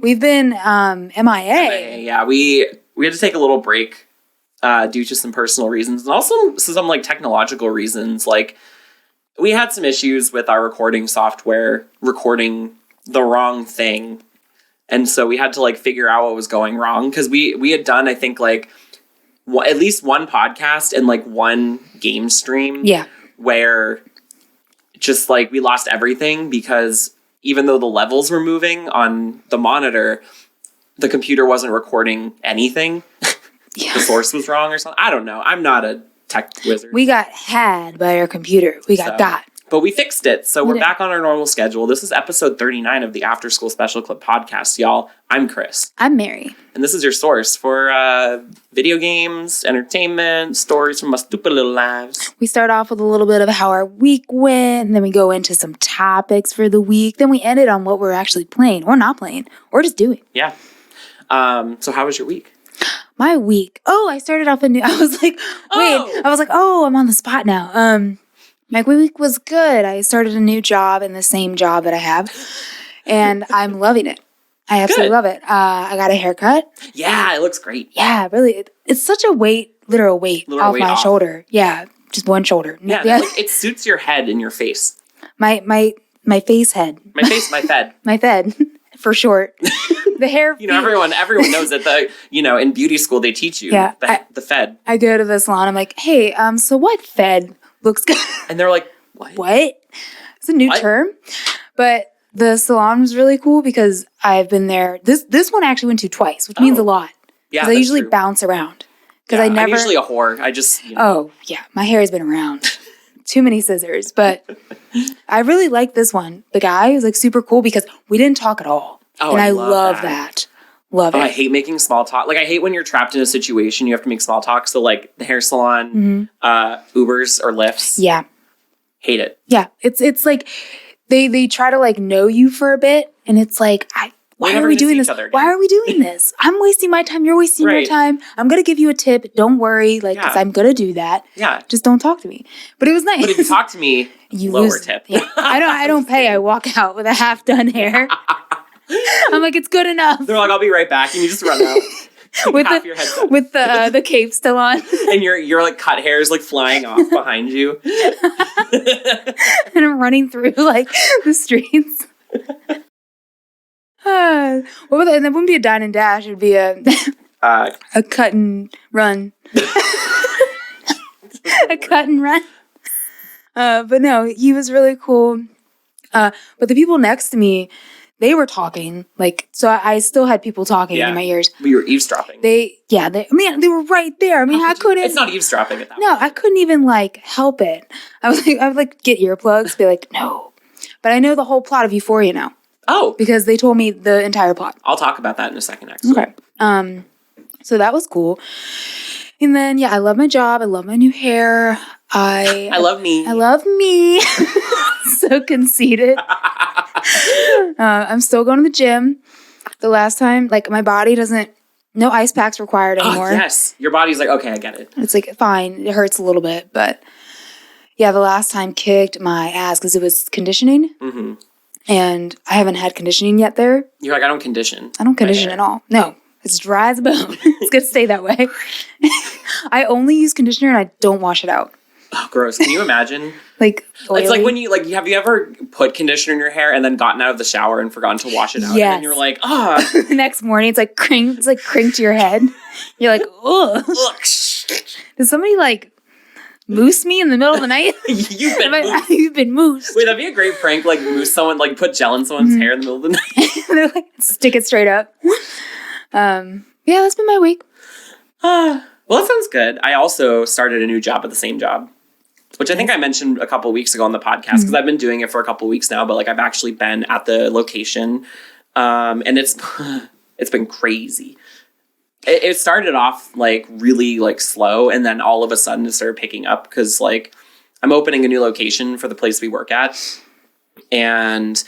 We've been MIA. Yeah, we had to take a little break due to some personal reasons, and also some like technological reasons. Like, we had some issues with our recording software recording the wrong thing, and so we had to like figure out what was going wrong, because we had done, I think, like at least one podcast and like one game stream. Yeah. Where just like we lost everything, because even though the levels were moving on the monitor, the computer wasn't recording anything. Yeah. The source was wrong or something. I don't know. I'm not a tech wizard. We got had by our computer. We got. But we fixed it. So we're back on our normal schedule. This is episode 39 of the After School Special Clip podcast, y'all. I'm Chris. I'm Mary. And this is your source for video games, entertainment, stories from our stupid little lives. We start off with a little bit of how our week went, and then we go into some topics for the week. Then we end it on what we're actually playing or not playing or just doing. Yeah. So how was your week? My week. Oh, I started off I was like, I'm on the spot now. My week was good. I started a new job in the same job that I have, and I'm loving it. I absolutely love it. I got a haircut. Yeah, it looks great. Yeah, really. It's such a literal weight off my shoulder. Yeah, just one shoulder. Yeah, like, it suits your head and your face. My face head. My face, my fed. My fed, for short. The hair. Everyone knows that in beauty school they teach you the fed. I go to the salon. I'm like, hey, so what fed looks good? And they're like, what? It's a new term. But the salon was really cool because I've been there. This one I actually went to twice, which means a lot. Yeah, because I usually bounce around. I'm usually a whore. I just. Oh yeah, my hair has been around. Too many scissors, but I really like this one. The guy is like super cool because we didn't talk at all. Oh, and I love that. Love it. I hate making small talk. Like, I hate when you're trapped in a situation you have to make small talk. So, like, the hair salon, Ubers or Lyfts. Yeah. Hate it. Yeah. It's like they try to, like, know you for a bit. And it's like, why are we doing this? Why are we doing this? I'm wasting my time. You're wasting your time. I'm going to give you a tip. Don't worry. Like, because I'm going to do that. Yeah. Just don't talk to me. But it was nice. But if you talk to me, lower tip. Yeah. I don't pay. I walk out with a half done hair. I'm like, it's good enough. They're like, I'll be right back, and you just run out with the cape still on, and your like cut hair is like flying off behind you, and I'm running through like the streets. And that wouldn't be a dine and dash. It'd be a cut and run. A cut and run. But no, he was really cool. But the people next to me, they were talking, like, so I still had people talking in my ears. We were eavesdropping. They were right there. I mean, I couldn't. It's not eavesdropping at that point. No, I couldn't even, like, help it. I would get earplugs, be like, no. But I know the whole plot of Euphoria now. Oh. Because they told me the entire plot. I'll talk about that in a second, actually. Okay. So that was cool. And then, I love my job. I love my new hair. I love me. I love me. So conceited. I'm still going to the gym. The last time, like, my body no ice packs required anymore. Oh, yes. Your body's like, okay, I get it. It's like, fine. It hurts a little bit. But yeah, the last time kicked my ass because it was conditioning. Mm-hmm. And I haven't had conditioning yet there. You're like, I don't condition. I don't condition at all. No. It's dry as a bone. It's going to stay that way. I only use conditioner and I don't wash it out. Oh, gross. Can you imagine? Like, oily. It's like when you, have you ever put conditioner in your hair and then gotten out of the shower and forgotten to wash it out? Yes. And then you're like, The next morning, it's like crinked to your head. You're like, ugh. Did somebody, like, moose me in the middle of the night? You've been moosed. You've been moosed. Wait, that'd be a great prank, like, moose someone, like, put gel in someone's hair in the middle of the night. They're like, stick it straight up. That's been my week. Well, that sounds good. I also started a new job at the same job, which I think I mentioned a couple weeks ago on the podcast, because I've been doing it for a couple weeks now, but like I've actually been at the location, and it's been crazy. It started off like really like slow, and then all of a sudden it started picking up because like I'm opening a new location for the place we work at, and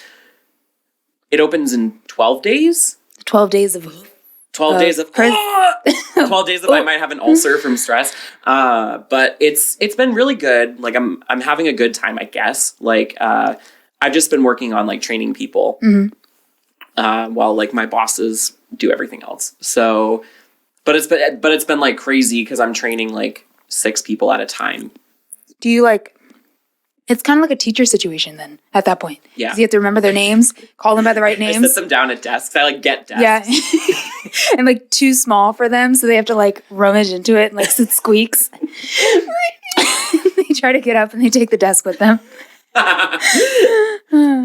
it opens in 12 days. 12 days of 12 days of 12 days of I might have an ulcer from stress. But it's been really good. Like I'm having a good time, I guess. Like I've just been working on like training people. Mm-hmm. while like my bosses do everything else. So, but it's been like crazy because I'm training like 6 people at a time. Do you like? It's kind of like a teacher situation then at that point. Yeah. Because you have to remember their names, call them by the right names. I sit them down at desks. I like get desks. Yeah. And like too small for them, so they have to like rummage into it and like it squeaks. They try to get up and they take the desk with them. But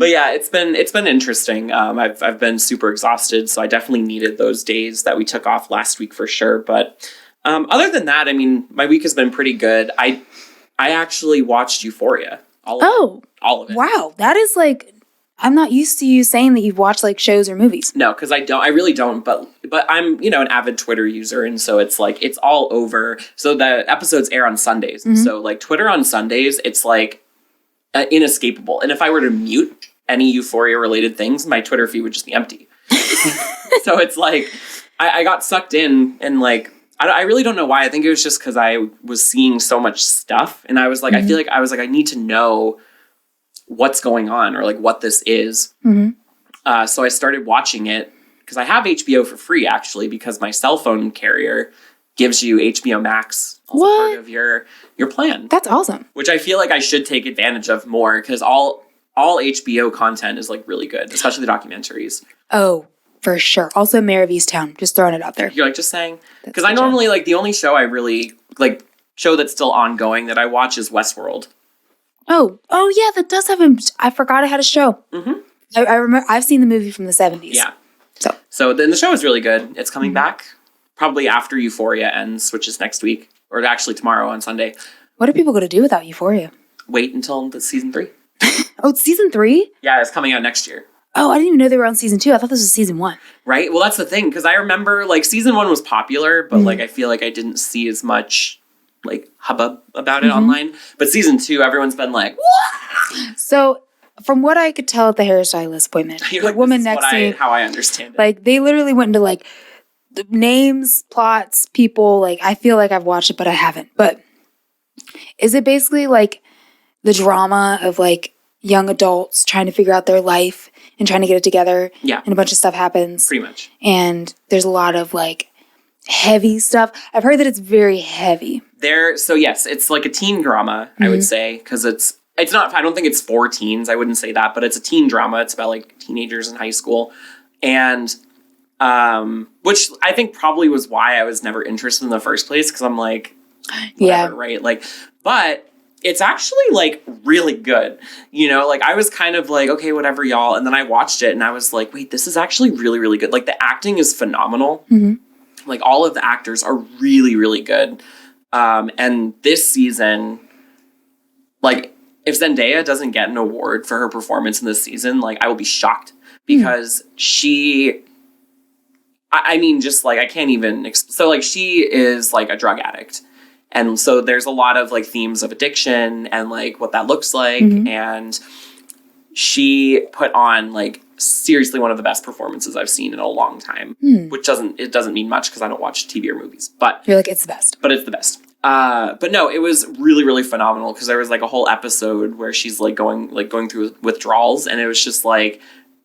yeah, it's been interesting. I've been super exhausted, so I definitely needed those days that we took off last week for sure. But other than that, I mean, my week has been pretty good. I actually watched Euphoria. All of it. Wow. That is like, I'm not used to you saying that you've watched like shows or movies. No, because I really don't, but I'm, an avid Twitter user, and so it's like, it's all over. So the episodes air on Sundays. Mm-hmm. So like Twitter on Sundays, it's like inescapable. And if I were to mute any Euphoria related things, my Twitter feed would just be empty. So it's like, I got sucked in and like, I really don't know why. I think it was just because I was seeing so much stuff, and I was like, mm-hmm. I need to know what's going on or like what this is. Mm-hmm. So I started watching it because I have HBO for free actually, because my cell phone carrier gives you HBO Max as part of your plan. That's awesome. Which I feel like I should take advantage of more, because all HBO content is like really good, especially the documentaries. Oh. For sure. Also, Mayor of Easttown. Just throwing it out there. You're like, just saying. Because I normally, like, the only show I really, like, show that's still ongoing that I watch is Westworld. Oh, yeah, that does have I forgot it had a show. Mm-hmm. I remember, I've seen the movie from the 70s. Yeah. So then the show is really good. It's coming back probably after Euphoria ends, which is next week. Or actually tomorrow on Sunday. What are people going to do without Euphoria? Wait until the season 3. Oh, it's season 3? Yeah, it's coming out next year. Oh, I didn't even know they were on season 2. I thought this was season 1. Right? Well, that's the thing, because I remember, like, season 1 was popular, but, like, I feel like I didn't see as much, like, hubbub about it online. But season 2, everyone's been like, what? So, from what I could tell at the hairstylist appointment, the woman next to me, how I understand it. Like, they literally went into, like, the names, plots, people. Like, I feel like I've watched it, but I haven't. But is it basically, like, the drama of, like, young adults trying to figure out their life and trying to get it together. Yeah. And a bunch of stuff happens. Pretty much. And there's a lot of like heavy stuff. I've heard that it's very heavy. So yes, it's like a teen drama, I would say, because it's not, I don't think it's for teens. I wouldn't say that, but it's a teen drama. It's about like teenagers in high school. And, which I think probably was why I was never interested in the first place. Cause I'm like, whatever, right? Like, but it's actually, like, really good. Like, I was kind of like, okay, whatever, y'all. And then I watched it, and I was like, wait, this is actually really, really good. Like, the acting is phenomenal. Mm-hmm. Like, all of the actors are really, really good. And this season, like, if Zendaya doesn't get an award for her performance in this season, like, I will be shocked. Because she... I mean, just, like, I can't even... So, like, she is, like, a drug addict. And so there's a lot of, like, themes of addiction and, like, what that looks like. Mm-hmm. And she put on, like, seriously one of the best performances I've seen in a long time. Which doesn't mean much because I don't watch TV or movies. But you're like, it's the best. But it's the best. But no, it was really, really phenomenal because there was, like, a whole episode where she's, like, going through withdrawals. And it was just, like,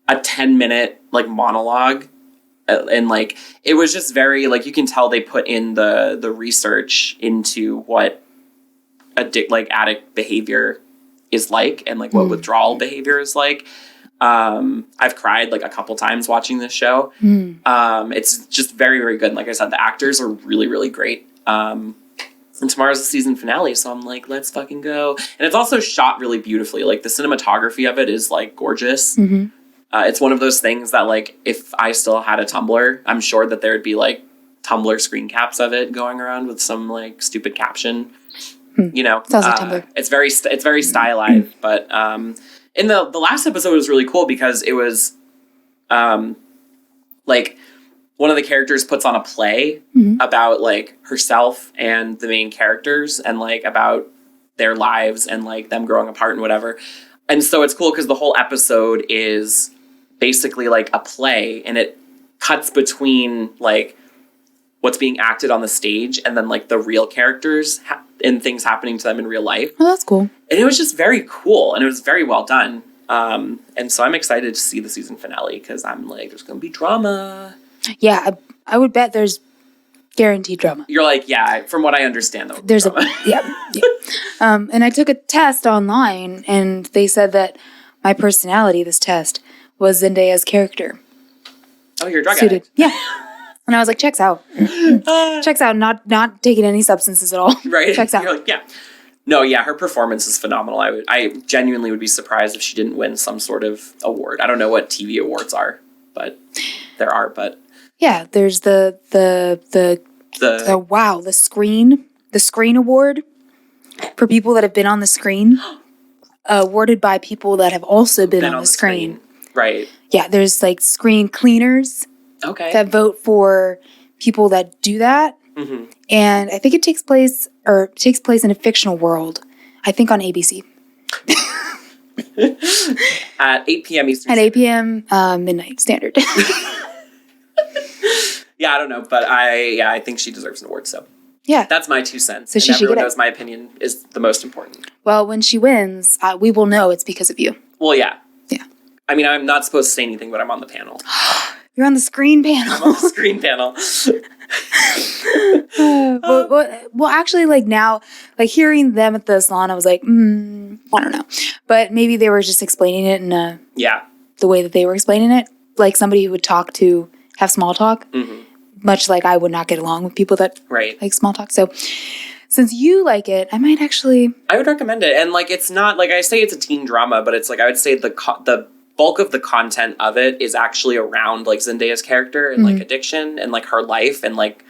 a 10-minute, like, monologue. And, like, it was just very, like, you can tell they put in the research into what addict behavior is like and, like, what withdrawal behavior is like. I've cried, like, a couple times watching this show. It's just very, very good. And like I said, the actors are really, really great. And tomorrow's the season finale, so I'm like, let's fucking go. And it's also shot really beautifully. Like, the cinematography of it is, like, gorgeous. Mm-hmm. It's one of those things that, like, if I still had a Tumblr, I'm sure that there would be, like, Tumblr screen caps of it going around with some, like, stupid caption. Sounds like Tumblr. It's very stylized. But in the last episode was really cool because it was, like, one of the characters puts on a play about, like, herself and the main characters and, like, about their lives and, like, them growing apart and whatever. And so it's cool because the whole episode is basically, like, a play, and it cuts between, like, what's being acted on the stage and then, like, the real characters and things happening to them in real life. Oh, that's cool. And it was just very cool, and it was very well done. And so I'm excited to see the season finale because I'm like, there's going to be drama. Yeah, I would bet there's guaranteed drama. You're like, yeah, from what I understand, though. There's drama. Yeah. And I took a test online, and they said that my personality, this test, was Zendaya's character. Oh, you're a drug addict. Yeah. And I was like, checks out. Checks out, not taking any substances at all. Right. Checks out. You're like, yeah. No, yeah, her performance is phenomenal. I genuinely would be surprised if she didn't win some sort of award. I don't know what TV awards are, but there are, but... Yeah, there's the screen award for people that have been on the screen, awarded by people that have also been on the screen. Right. Yeah, there's like screen cleaners. Okay. That vote for people that do that. Mm-hmm. And I think it takes place in a fictional world. I think on ABC. At 8 p.m. Eastern. At 8 p.m. Midnight Standard. Yeah, I don't know, but I think she deserves an award, so. Yeah. That's my 2 cents. So she should get it. Knows my opinion is the most important. Well, when she wins, we will know it's because of you. Well, yeah. Yeah. I mean, I'm not supposed to say anything, but I'm on the panel. You're on the screen panel. I'm on the screen panel. Well, actually, like now, like hearing them at the salon, I was like, I don't know. But maybe they were just explaining it in the way that they were explaining it. Like somebody who would have small talk. Mm-hmm. Much like I would not get along with people that like small talk. So since you like it, I would recommend it. And like, it's not, like I say it's a teen drama, but it's like, I would say the bulk of the content of it is actually around like Zendaya's character and like addiction and like her life and like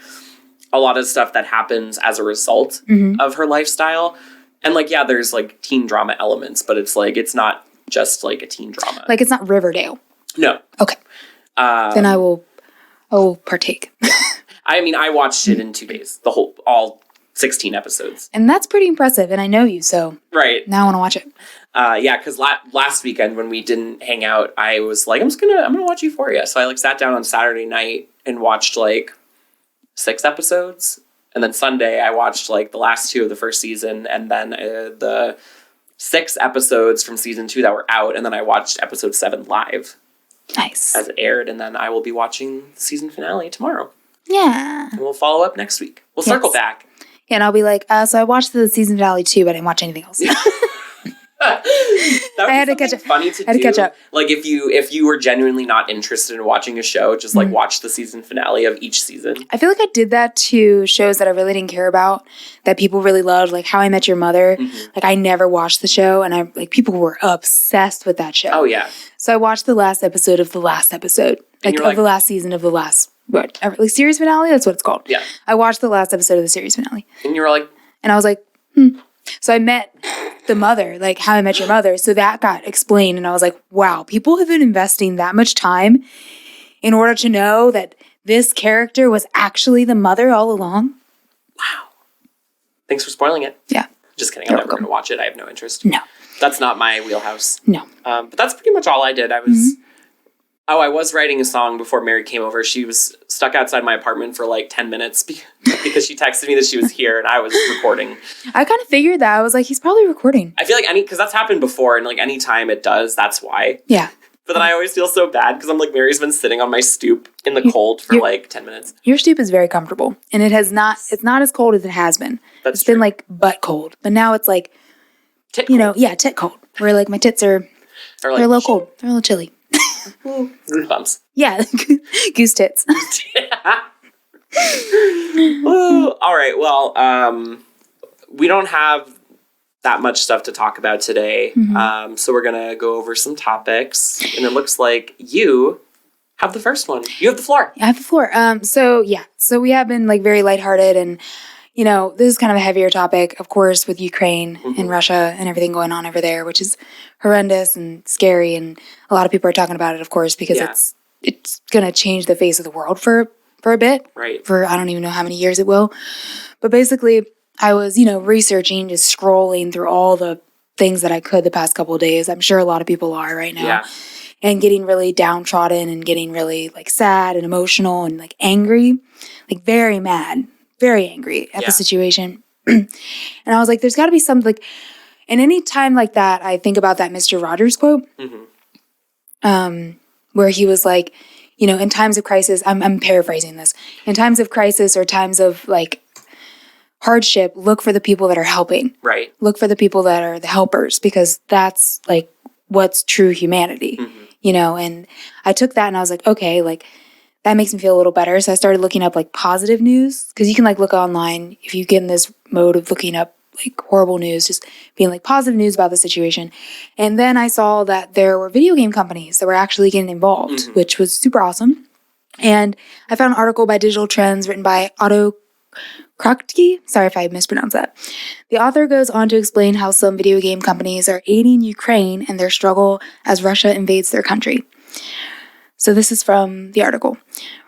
a lot of stuff that happens as a result of her lifestyle. And like, yeah, there's like teen drama elements, but it's like, it's not just like a teen drama. Like it's not Riverdale. No. Okay. Then I will partake. I mean, I watched it in 2 days, all 16 episodes. And that's pretty impressive. And I know you, so now I want to watch it. Yeah, because last weekend when we didn't hang out, I was like, I'm gonna watch Euphoria. So I like sat down on Saturday night and watched like 6 episodes, and then Sunday I watched like the last 2 of the first season, and then the 6 episodes from season 2 that were out, and then I watched episode 7 live. Nice. As it aired, and then I will be watching the season finale tomorrow. Yeah. And we'll follow up next week. We'll circle back. Yeah, and I'll be like, so I watched the season finale too, but I didn't watch anything else. I had to catch up. Funny to do. I had to catch up. Like if you were genuinely not interested in watching a show, just like watch the season finale of each season. I feel like I did that to shows that I really didn't care about, that people really loved, like How I Met Your Mother. Mm-hmm. Like I never watched the show, and people were obsessed with that show. Oh yeah. So I watched the last episode of the last episode, like of the last season of the last series finale. That's what it's called. Yeah. I watched the last episode of the series finale, and you were like, and I was like, So I met the mother, like How I Met Your Mother. So that got explained. And I was like, wow, people have been investing that much time in order to know that this character was actually the mother all along. Wow. Thanks for spoiling it. Yeah. Just kidding. I'm never going to watch it. I have no interest. No. That's not my wheelhouse. No. But that's pretty much all I did. I was... I was writing a song before Mary came over. She was stuck outside my apartment for like 10 minutes because she texted me that she was here and I was recording. I kind of figured that. I was like, he's probably recording. I feel like because that's happened before, and like any time it does, that's why. Yeah. But then I always feel so bad because I'm like, Mary's been sitting on my stoop in the cold for like 10 minutes. Your stoop is very comfortable, and it's not as cold as it has been. It's been like butt cold, but now it's like, tit cold. Tit cold. Where like my tits are they're a little cold. They're a little chilly. Bumps. Yeah, goose tits. All right. Well, we don't have that much stuff to talk about today, so we're gonna go over some topics, and it looks like you have the first one. You have the floor. I have the floor. So we have been like very lighthearted, and this is kind of a heavier topic, of course, with Ukraine and Russia and everything going on over there, which is horrendous and scary. And a lot of people are talking about it, of course, because it's going to change the face of the world for a bit. Right. For I don't even know how many years it will. But basically, I was, researching, just scrolling through all the things that I could the past couple of days. I'm sure a lot of people are right now. Yeah. And getting really downtrodden and getting really like sad and emotional and like angry, like very mad. Very angry at the situation. And I was like, there's got to be something, like, And any time like that, I think about that Mr. Rogers quote, where he was like, you know, in times of crisis, I'm paraphrasing this, in times of crisis or times of like hardship, look for the people that are helping. Right. Look for the people that are the helpers, because that's like what's true humanity, you know? And I took that and I was like, okay, like that makes me feel a little better. So I started looking up like positive news, because you can like look online if you get in this mode of looking up like horrible news, just being like positive news about the situation. And then I saw that there were video game companies that were actually getting involved, which was super awesome. And I found an article by Digital Trends written by Otto Krokty. Sorry if I mispronounced that. The author goes on to explain how some video game companies are aiding Ukraine in their struggle as Russia invades their country. So this is from the article.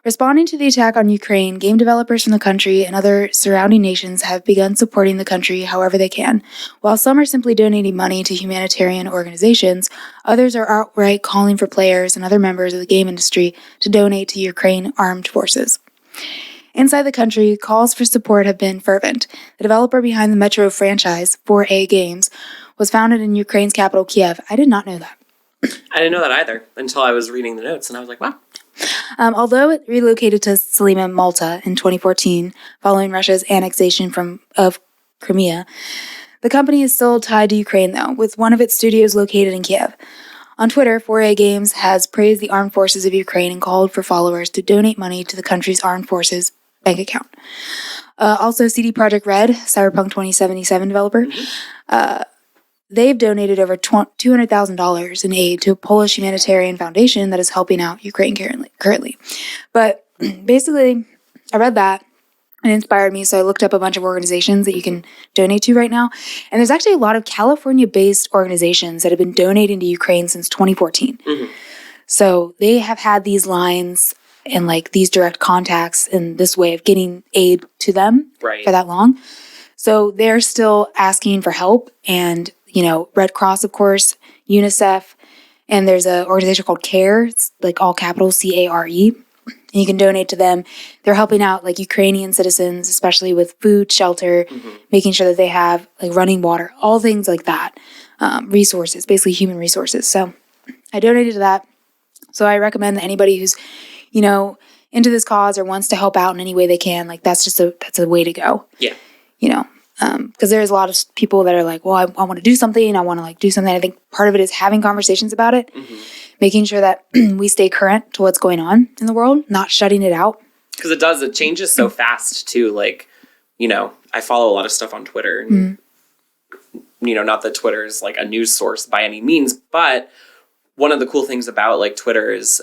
Responding to the attack on Ukraine, game developers from the country and other surrounding nations have begun supporting the country however they can. While some are simply donating money to humanitarian organizations, others are outright calling for players and other members of the game industry to donate to Ukraine armed forces. Inside the country, calls for support have been fervent. The developer behind the Metro franchise, 4A Games, was founded in Ukraine's capital, Kiev. I did not know that. I didn't know that either until I was reading the notes, and I was like, wow. Although it relocated to Salima, Malta in 2014, following Russia's annexation of Crimea, the company is still tied to Ukraine, though, with one of its studios located in Kiev. On Twitter, 4A Games has praised the armed forces of Ukraine and called for followers to donate money to the country's armed forces bank account. Also, CD Projekt Red, Cyberpunk 2077 developer, they've donated over $200,000 in aid to a Polish humanitarian foundation that is helping out Ukraine currently. But basically, I read that and it inspired me, so I looked up a bunch of organizations that you can donate to right now. And there's actually a lot of California-based organizations that have been donating to Ukraine since 2014. So they have had these lines and like these direct contacts and this way of getting aid to them for that long. So they're still asking for help, and you know, Red Cross, of course, UNICEF, and there's an organization called CARE. It's like all capitals, CARE. And you can donate to them. They're helping out like Ukrainian citizens, especially with food, shelter, making sure that they have like running water, all things like that. Resources, basically human resources. So I donated to that. So I recommend that anybody who's, you know, into this cause or wants to help out in any way they can, like that's a way to go. Yeah. You know, because there's a lot of people that are like, well, I want to do something. I want to like do something. I think part of it is having conversations about it, making sure that we stay current to what's going on in the world, not shutting it out. Because it changes so fast too. Like, you know, I follow a lot of stuff on Twitter, and you know, not that Twitter is like a news source by any means, but one of the cool things about like Twitter is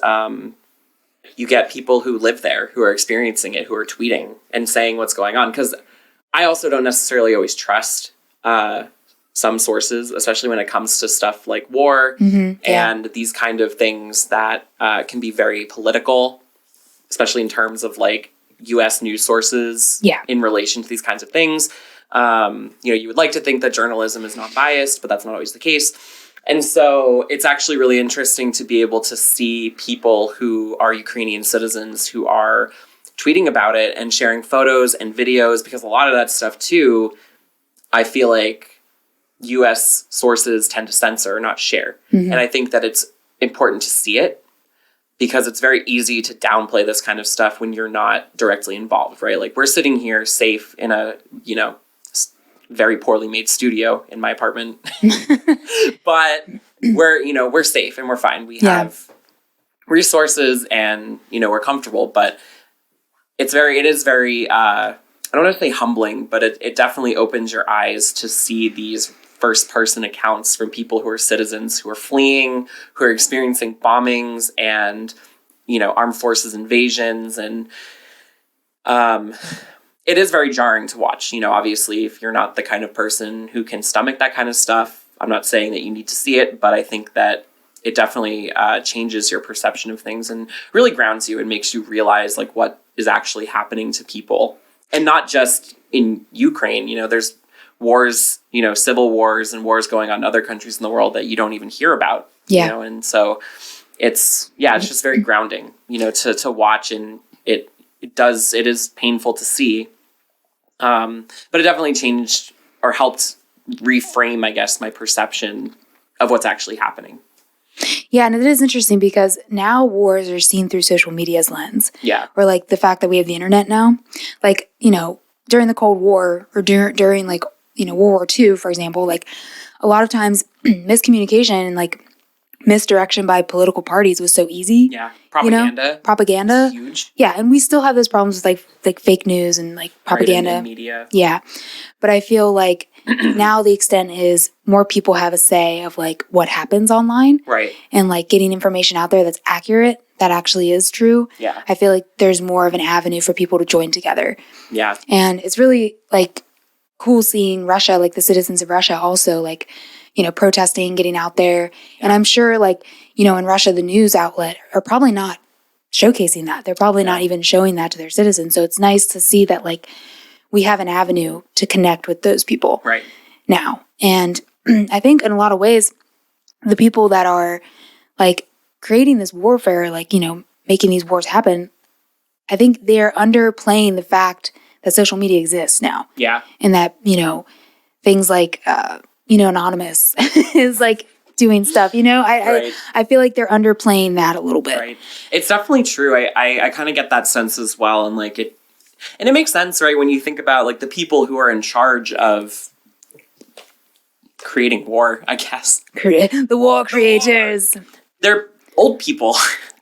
you get people who live there, who are experiencing it, who are tweeting and saying what's going on. Because I also don't necessarily always trust some sources, especially when it comes to stuff like war and these kind of things that can be very political, especially in terms of like U.S. news sources in relation to these kinds of things. You know, you would like to think that journalism is not biased, but that's not always the case. And so it's actually really interesting to be able to see people who are Ukrainian citizens who are tweeting about it and sharing photos and videos, because a lot of that stuff too, I feel like U.S. sources tend to censor, not share. And I think that it's important to see it, because it's very easy to downplay this kind of stuff when you're not directly involved, right? Like we're sitting here safe in a, you know, very poorly made studio in my apartment, but we're safe and we're fine. We have resources and, you know, we're comfortable, but it is very, I don't want to say humbling, but it definitely opens your eyes to see these first person accounts from people who are citizens, who are fleeing, who are experiencing bombings and, you know, armed forces invasions. And, it is very jarring to watch. You know, obviously, if you're not the kind of person who can stomach that kind of stuff, I'm not saying that you need to see it, but I think that it definitely changes your perception of things and really grounds you and makes you realize like what is actually happening to people. And not just in Ukraine. You know, there's wars, you know, civil wars and wars going on in other countries in the world that you don't even hear about. You know, and so it's just very grounding, you know, to watch, and it is painful to see. But it definitely changed or helped reframe, I guess, my perception of what's actually happening. Yeah, and it is interesting because now wars are seen through social media's lens. Yeah. Or like the fact that we have the internet now. Like, during the Cold War or during like, World War II, for example, like a lot of times miscommunication and like misdirection by political parties was so easy. Yeah. Propaganda. Propaganda. Huge. Yeah, and we still have those problems with like fake news and like propaganda. Right, and media. Yeah. But I feel like now the extent is more people have a say of like what happens online. Right. And like getting information out there that's accurate, that actually is true. Yeah. I feel like there's more of an avenue for people to join together. Yeah. And it's really like cool seeing Russia, like the citizens of Russia also like, protesting, getting out there. Yeah. And I'm sure like, in Russia, the news outlet are probably not showcasing that. They're probably not even showing that to their citizens. So it's nice to see that like we have an avenue to connect with those people right now. And I think in a lot of ways, the people that are like creating this warfare, like, making these wars happen, I think they're underplaying the fact that social media exists now. Yeah. And that, things like, Anonymous is like doing stuff, Right. I feel like they're underplaying that a little bit. Right. It's definitely true. I kind of get that sense as well. And like it makes sense, right? When you think about like the people who are in charge of creating war, I guess. The war creators. They're old people.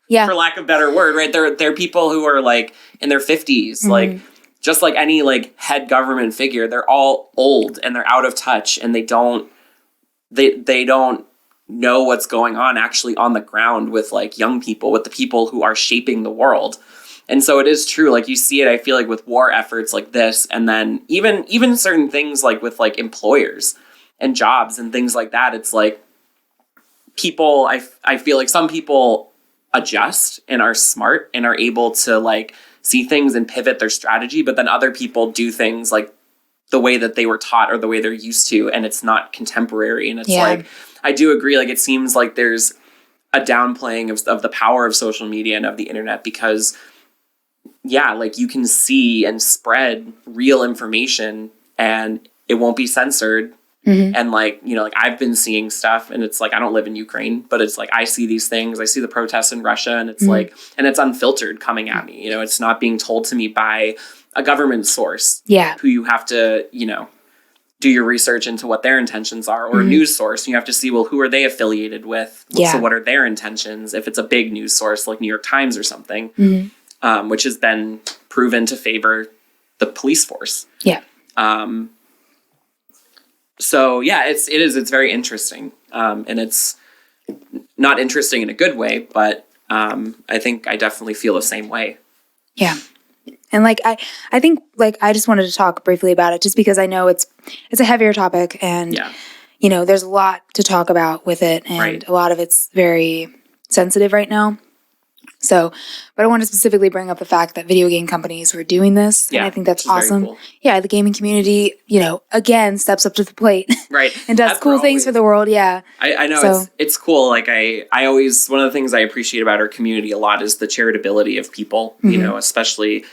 Yeah. For lack of a better word, right? They're people who are like in their 50s, like just like any like head government figure, they're all old and they're out of touch and they don't know what's going on actually on the ground with like young people, with the people who are shaping the world. And so it is true, like you see it, I feel like with war efforts like this, and then even certain things like with like employers and jobs and things like that, it's like people, I feel like some people adjust and are smart and are able to like see things and pivot their strategy, but then other people do things like the way that they were taught or the way they're used to, and it's not contemporary. And it's like, I do agree, like it seems like there's a downplaying of the power of social media and of the internet because, yeah, like you can see and spread real information and it won't be censored. Mm-hmm. And like, like I've been seeing stuff and it's like, I don't live in Ukraine, but it's like, I see these things, I see the protests in Russia and it's like, and it's unfiltered coming at me, it's not being told to me by a government source who you have to, do your research into what their intentions are, or a news source. And you have to see, well, who are they affiliated with? So what are their intentions? If it's a big news source like New York Times or something, which has been proven to favor the police force. Yeah. So yeah, it's very interesting. And it's not interesting in a good way, but I think I definitely feel the same way. Yeah. And like I think like I just wanted to talk briefly about it just because I know it's a heavier topic and there's a lot to talk about with it and a lot of it's very sensitive right now. So, but I want to specifically bring up the fact that video game companies were doing this. And I think that's awesome. Cool. Yeah, the gaming community, again, steps up to the plate. Right. And does cool things for the world. Yeah. I know so, it's cool. Like I always, one of the things I appreciate about our community a lot is the charitability of people, especially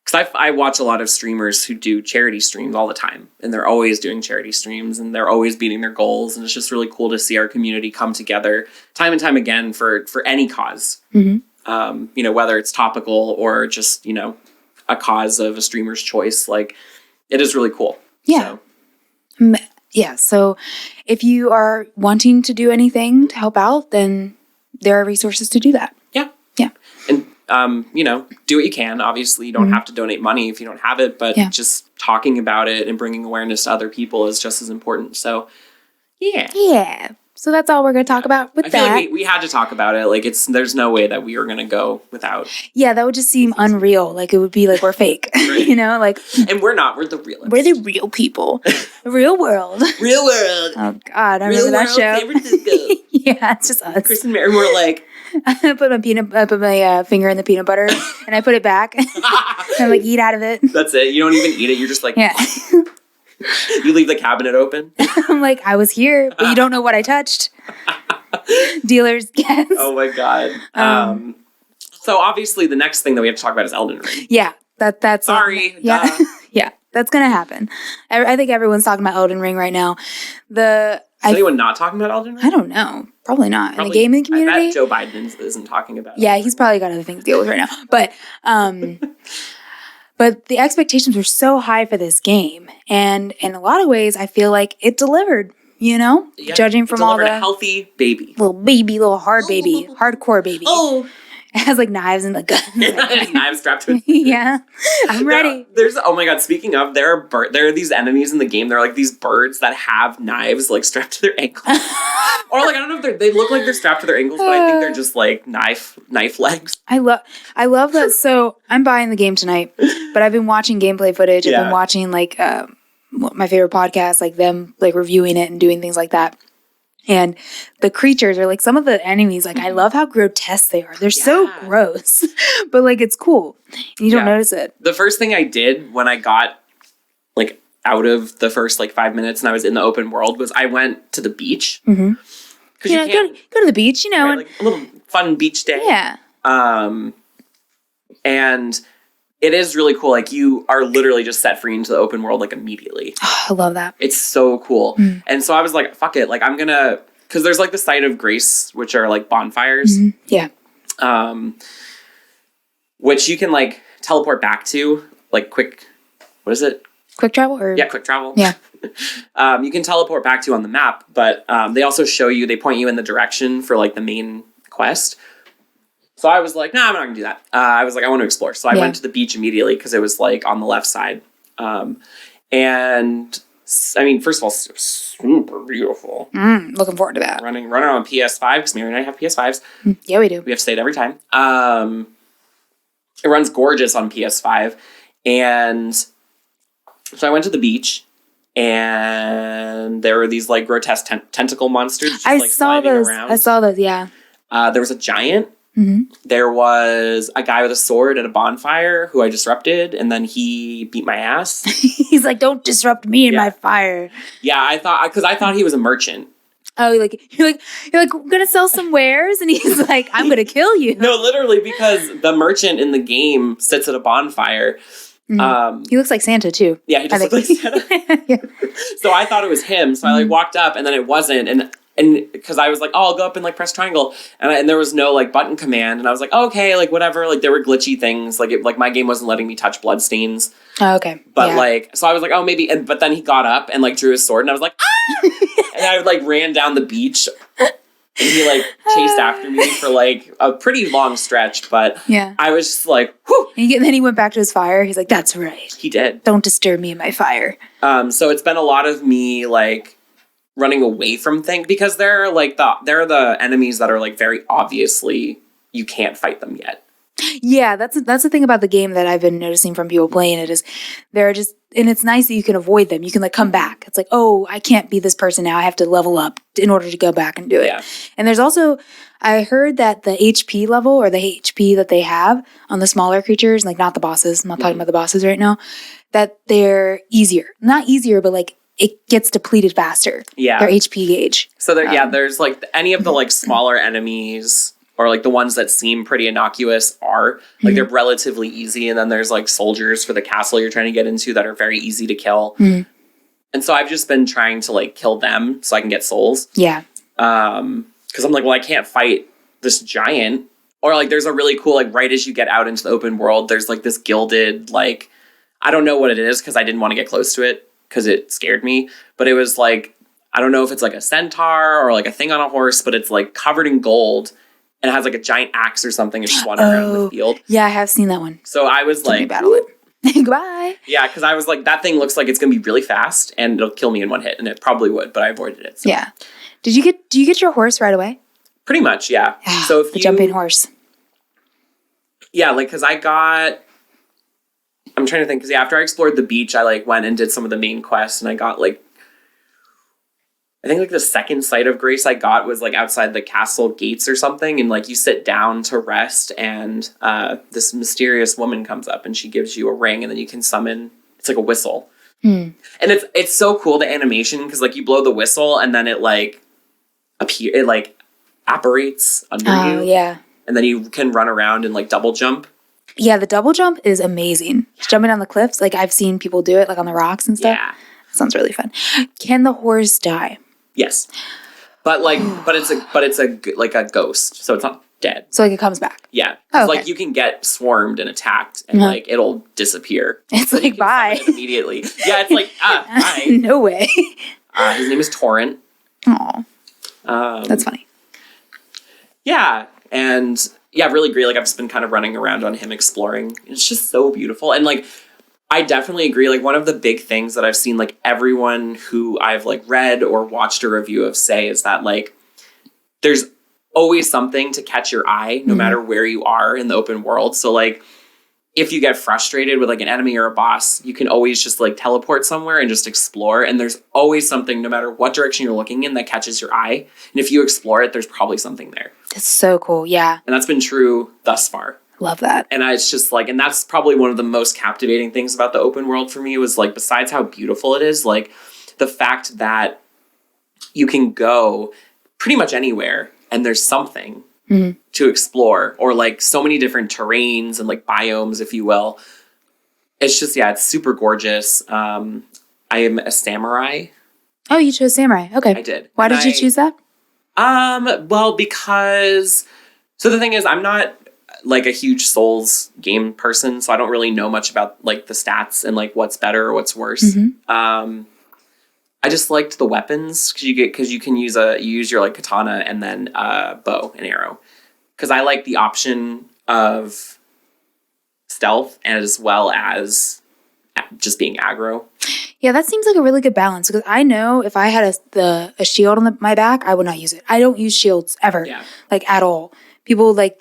because I watch a lot of streamers who do charity streams all the time, and they're always doing charity streams, and they're always beating their goals, and it's just really cool to see our community come together time and time again for any cause. Whether it's topical or just, a cause of a streamer's choice, like it is really cool. Yeah. So. Yeah. So if you are wanting to do anything to help out, then there are resources to do that. Yeah. Yeah. And, do what you can. Obviously you don't have to donate money if you don't have it, but just talking about it and bringing awareness to other people is just as important. So yeah. Yeah. So that's all we're going to talk about with that. I feel like we had to talk about it. Like there's no way that we were going to go without. Yeah, that would just seem unreal. Like it would be like we're fake, like. And we're not. We're the real. We're the real people. The real world. Real world. Oh God, I remember that show. San Francisco. Yeah, it's just us. Chris and Mary were like. I put my finger in the peanut butter and I put it back. And I'm like, eat out of it. That's it. You don't even eat it. You're just like. Yeah. You leave the cabinet open? I'm like, I was here, but you don't know what I touched. Dealer's guess. Oh my God. So obviously the next thing that we have to talk about is Elden Ring. Yeah. That's sorry. Yeah. Yeah. That's going to happen. I think everyone's talking about Elden Ring right now. Is anyone not talking about Elden Ring? I don't know. Probably not. In the gaming community? I bet Joe Biden isn't talking about it. Yeah, he's probably got other things to deal with right now. But the expectations were so high for this game. And in a lot of ways, I feel like it delivered, Yeah, judging from all the... a healthy baby. Little hard baby. Hardcore baby. Oh. It has like knives and the guns. Knives strapped to it. Yeah, I'm ready. Oh my god, speaking of, there are these enemies in the game. They're like these birds that have knives like strapped to their ankles. Or like, I don't know if they look like they're strapped to their ankles, but I think they're just like knife legs. I love that. So I'm buying the game tonight, but I've been watching gameplay footage. I've been watching like my favorite podcasts, like them like reviewing it and doing things like that. And the creatures are like some of the enemies, like I love how grotesque they are. They're so gross, but like it's cool. And you don't notice it. The first thing I did when I got like out of the first like 5 minutes and I was in the open world was I went to the beach. Mm-hmm. Yeah, go to the beach, right, like a little fun beach day. Yeah. And it is really cool. Like you are literally just set free into the open world like immediately. Oh, I love that. It's so cool. Mm. And so I was like, fuck it. Like I'm gonna, because there's like the site of grace, which are like bonfires. Mm-hmm. Yeah. Which you can like teleport back to like quick. What is it? Quick travel? Yeah, quick travel. Yeah. You can teleport back to on the map, but they also they point you in the direction for like the main quest. So I was like, no, I'm not going to do that. I was like, I want to explore. So I went to the beach immediately because it was like on the left side. And I mean, first of all, super beautiful. Looking forward to that. Running on PS5 because Mary and I have PS5s. Yeah, we do. We have to say it every time. It runs gorgeous on PS5. And so I went to the beach and there were these like grotesque tentacle monsters just like sliding around. I saw those, yeah. There was a giant. Mm-hmm. There was a guy with a sword at a bonfire who I disrupted, and then he beat my ass. He's like, "Don't disrupt me in my fire." Yeah, I thought he was a merchant. Oh, you're like gonna sell some wares, and he's like, "I'm gonna kill you." No, literally, because the merchant in the game sits at a bonfire. Mm-hmm. He looks like Santa too. Yeah, he just looks like Santa. Yeah. So I thought it was him. So I like walked up, and then it wasn't, and because I was like, oh, I'll go up and like press triangle, and there was no like button command, and I was like, oh, okay, like whatever, like there were glitchy things, like my game wasn't letting me touch bloodstains. Oh, okay. But like, so I was like, oh, maybe, but then he got up and like drew his sword, and I was like, ah! And I like ran down the beach, and he like chased after me for like a pretty long stretch, but I was just like, whew. And then he went back to his fire. He's like, that's right. He did. Don't disturb me in my fire. So it's been a lot of me like running away from things because there are the enemies that are like very obviously you can't fight them yet. Yeah, that's the thing about the game that I've been noticing from people playing it is they're just, and it's nice that you can avoid them. You can like come back. It's like, oh, I can't be this person now. I have to level up in order to go back and do it. Yeah. And there's also, I heard that the HP level or the HP that they have on the smaller creatures, like not the bosses, I'm not talking about the bosses right now, that they're easier. Not easier, but like it gets depleted faster. Yeah. Their HP gauge. So there's like any of the like smaller enemies or like the ones that seem pretty innocuous are like they're relatively easy, and then there's like soldiers for the castle you're trying to get into that are very easy to kill. And so I've just been trying to like kill them so I can get souls. Yeah. Because I'm like, well, I can't fight this giant. Or like there's a really cool like right as you get out into the open world, there's like this gilded like I don't know what it is because I didn't want to get close to it because it scared me. But it was like I don't know if it's like a centaur or like a thing on a horse, but it's like covered in gold. And it has like a giant axe or something. It's just wandering around the field. Yeah, I have seen that one. So I was like, battle it. Goodbye. Yeah, because I was like, that thing looks like it's gonna be really fast and it'll kill me in one hit, and it probably would, but I avoided it. So. Yeah. Do you get your horse right away? Pretty much, yeah. So if the jumping horse. Yeah, like because I'm trying to think because after I explored the beach, I like went and did some of the main quests, and I got like. I think like the second sight of grace I got was like outside the castle gates or something. And like you sit down to rest and this mysterious woman comes up and she gives you a ring and then you can summon, it's like a whistle. And it's so cool, the animation, because like you blow the whistle and then it like it like apparates under you. Yeah. And then you can run around and like double jump. Yeah, the double jump is amazing. Just jumping on the cliffs, like I've seen people do it, like on the rocks and stuff. Yeah. That sounds really fun. Can the horse die? Yes. But it's a ghost, so it's not dead. So like it comes back. Yeah. Oh, okay. Like you can get swarmed and attacked and like it'll disappear. It's like bye. Immediately. Yeah, it's like bye. No way. His name is Torrent. Aw. That's funny. Yeah. And yeah, really great. Like I've just been kind of running around on him exploring. It's just so beautiful. And like I definitely agree. Like one of the big things that I've seen like everyone who I've like read or watched a review of say is that like there's always something to catch your eye no matter where you are in the open world. So like if you get frustrated with like an enemy or a boss, you can always just like teleport somewhere and just explore. And there's always something, no matter what direction you're looking in, that catches your eye. And if you explore it, there's probably something there. It's so cool. Yeah. And that's been true thus far. Love that. And it's just like, and that's probably one of the most captivating things about the open world for me was like, besides how beautiful it is, like the fact that you can go pretty much anywhere and there's something to explore, or like so many different terrains and like biomes, if you will. It's just, yeah, it's super gorgeous. I am a samurai. Oh, you chose samurai. Okay. I did. Why did you choose that? Well, because, so the thing is, I'm not like a huge Souls game person, so I don't really know much about like the stats and like what's better or what's worse. I just liked the weapons because you can use your like katana and then bow and arrow. Because I like the option of stealth as well as just being aggro. Yeah, that seems like a really good balance because I know if I had a shield on my back, I would not use it. I don't use shields ever, like at all. People like.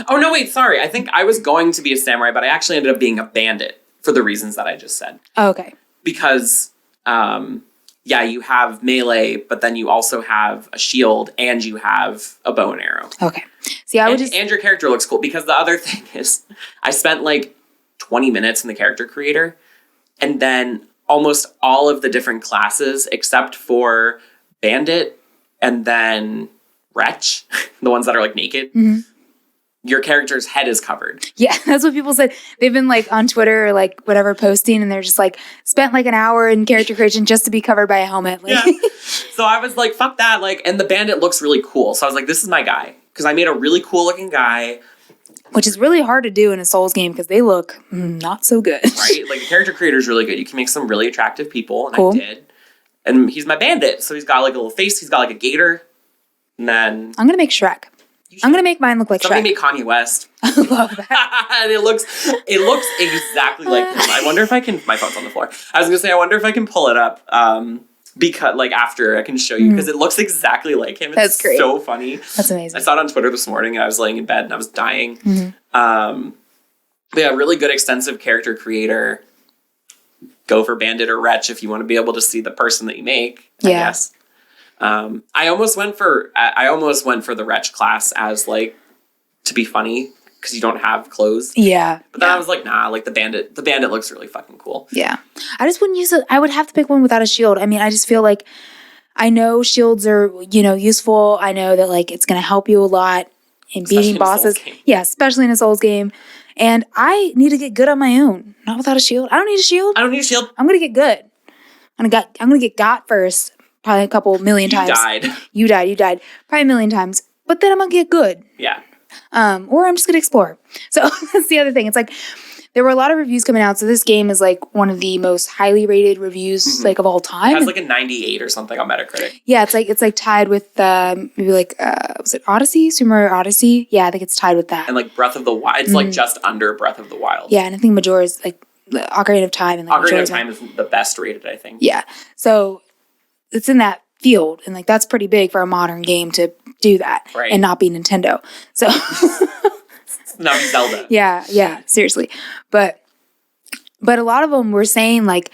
Oh no! Wait, sorry. I think I was going to be a samurai, but I actually ended up being a bandit for the reasons that I just said. Oh, okay. Because, you have melee, but then you also have a shield and you have a bow and arrow. Okay. See, and your character looks cool because the other thing is, I spent like 20 minutes in the character creator, and then almost all of the different classes except for bandit and then wretch, the ones that are like naked. Your character's head is covered. Yeah, that's what people said. They've been like on Twitter or like whatever posting, and they're just like spent like an hour in character creation just to be covered by a helmet. Like. Yeah. So I was like, fuck that. Like, and the bandit looks really cool. So I was like, this is my guy. Because I made a really cool looking guy. Which is really hard to do in a Souls game because they look not so good. Right? Like the character creator is really good. You can make some really attractive people, and cool. I did. And he's my bandit. So he's got like a little face. He's got like a gator. And then I'm going to make Shrek. I'm going to make mine look like Somebody Shrek. make Kanye West. I love that. And it looks exactly like him. I wonder if I can, my phone's on the floor. I was going to say, I wonder if I can pull it up. Because like after I can show you because it looks exactly like him. It's great. So funny. That's amazing. I saw it on Twitter this morning and I was laying in bed and I was dying. But yeah, really good extensive character creator. Go for bandit or wretch if you want to be able to see the person that you make. I guess. I almost went for the wretch class as like to be funny because you don't have clothes. Yeah. But then I was like, nah, like the bandit looks really fucking cool. Yeah. I just wouldn't use it. I would have to pick one without a shield. I mean, I just feel like I know shields are, useful. I know that like it's going to help you a lot in beating bosses. Yeah, especially in a Souls game. And I need to get good on my own, not without a shield. I don't need a shield. I'm going to get good. I'm going to get got first. Probably a couple million times. You died. Probably a million times. But then I'm going to get good. Yeah. Or I'm just going to explore. So that's the other thing. It's like there were a lot of reviews coming out. So this game is like one of the most highly rated reviews like of all time. It has like a 98 or something on Metacritic. Yeah, it's like tied with maybe like was it Odyssey? Super Mario Odyssey? Yeah, I think it's tied with that. And like Breath of the Wild. It's like just under Breath of the Wild. Yeah, and I think Majora's like Ocarina of Time and like Ocarina of Time is the best rated, I think. Yeah. So it's in that field, and like that's pretty big for a modern game to do that and not be Nintendo. So not Zelda. Yeah, seriously. But a lot of them were saying like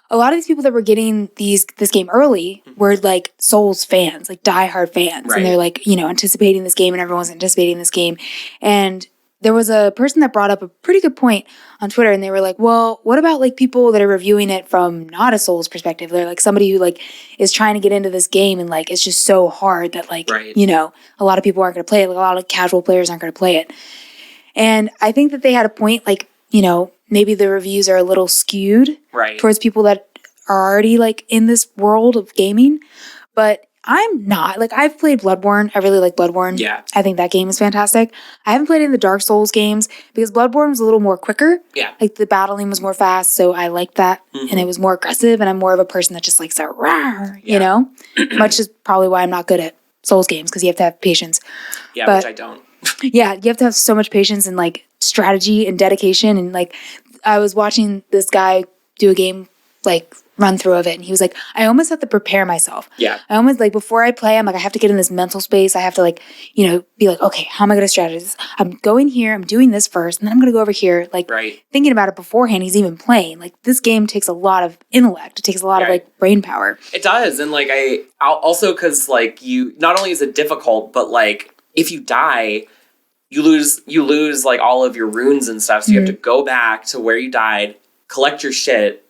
a lot of these people that were getting this game early were like Souls fans, like diehard fans, and they're like anticipating this game, and everyone's anticipating this game, and there was a person that brought up a pretty good point on Twitter, and they were like, well, what about like people that are reviewing it from not a Souls perspective? They're like somebody who like is trying to get into this game and like it's just so hard that like, a lot of people aren't going to play it. Like a lot of casual players aren't going to play it. And I think that they had a point, like, you know, maybe the reviews are a little skewed towards people that are already, like, in this world of gaming. But I'm not. Like, I've played Bloodborne. I really like Bloodborne. Yeah. I think that game is fantastic. I haven't played any of the Dark Souls games because Bloodborne was a little more quicker. Yeah. Like, the battling was more fast, so I liked that. And it was more aggressive, and I'm more of a person that just likes that rawr, you know? Much is probably why I'm not good at Souls games, because you have to have patience. Yeah, but, which I don't. Yeah, you have to have so much patience and, like, strategy and dedication. And, like, I was watching this guy do a game, like, run through of it, and he was like, I almost have to prepare myself. Yeah. I almost, like, before I play, I'm like, I have to get in this mental space. I have to, like, you know, be like, okay, how am I going to strategize? I'm going here, I'm doing this first, and then I'm going to go over here. Like, thinking about it beforehand, he's even playing. Like, this game takes a lot of intellect. It takes a lot of, like, brain power. It does. And, like, I'll also, because, like, you, not only is it difficult, but, like, if you die, you lose, like, all of your runes and stuff, so you have to go back to where you died, collect your shit,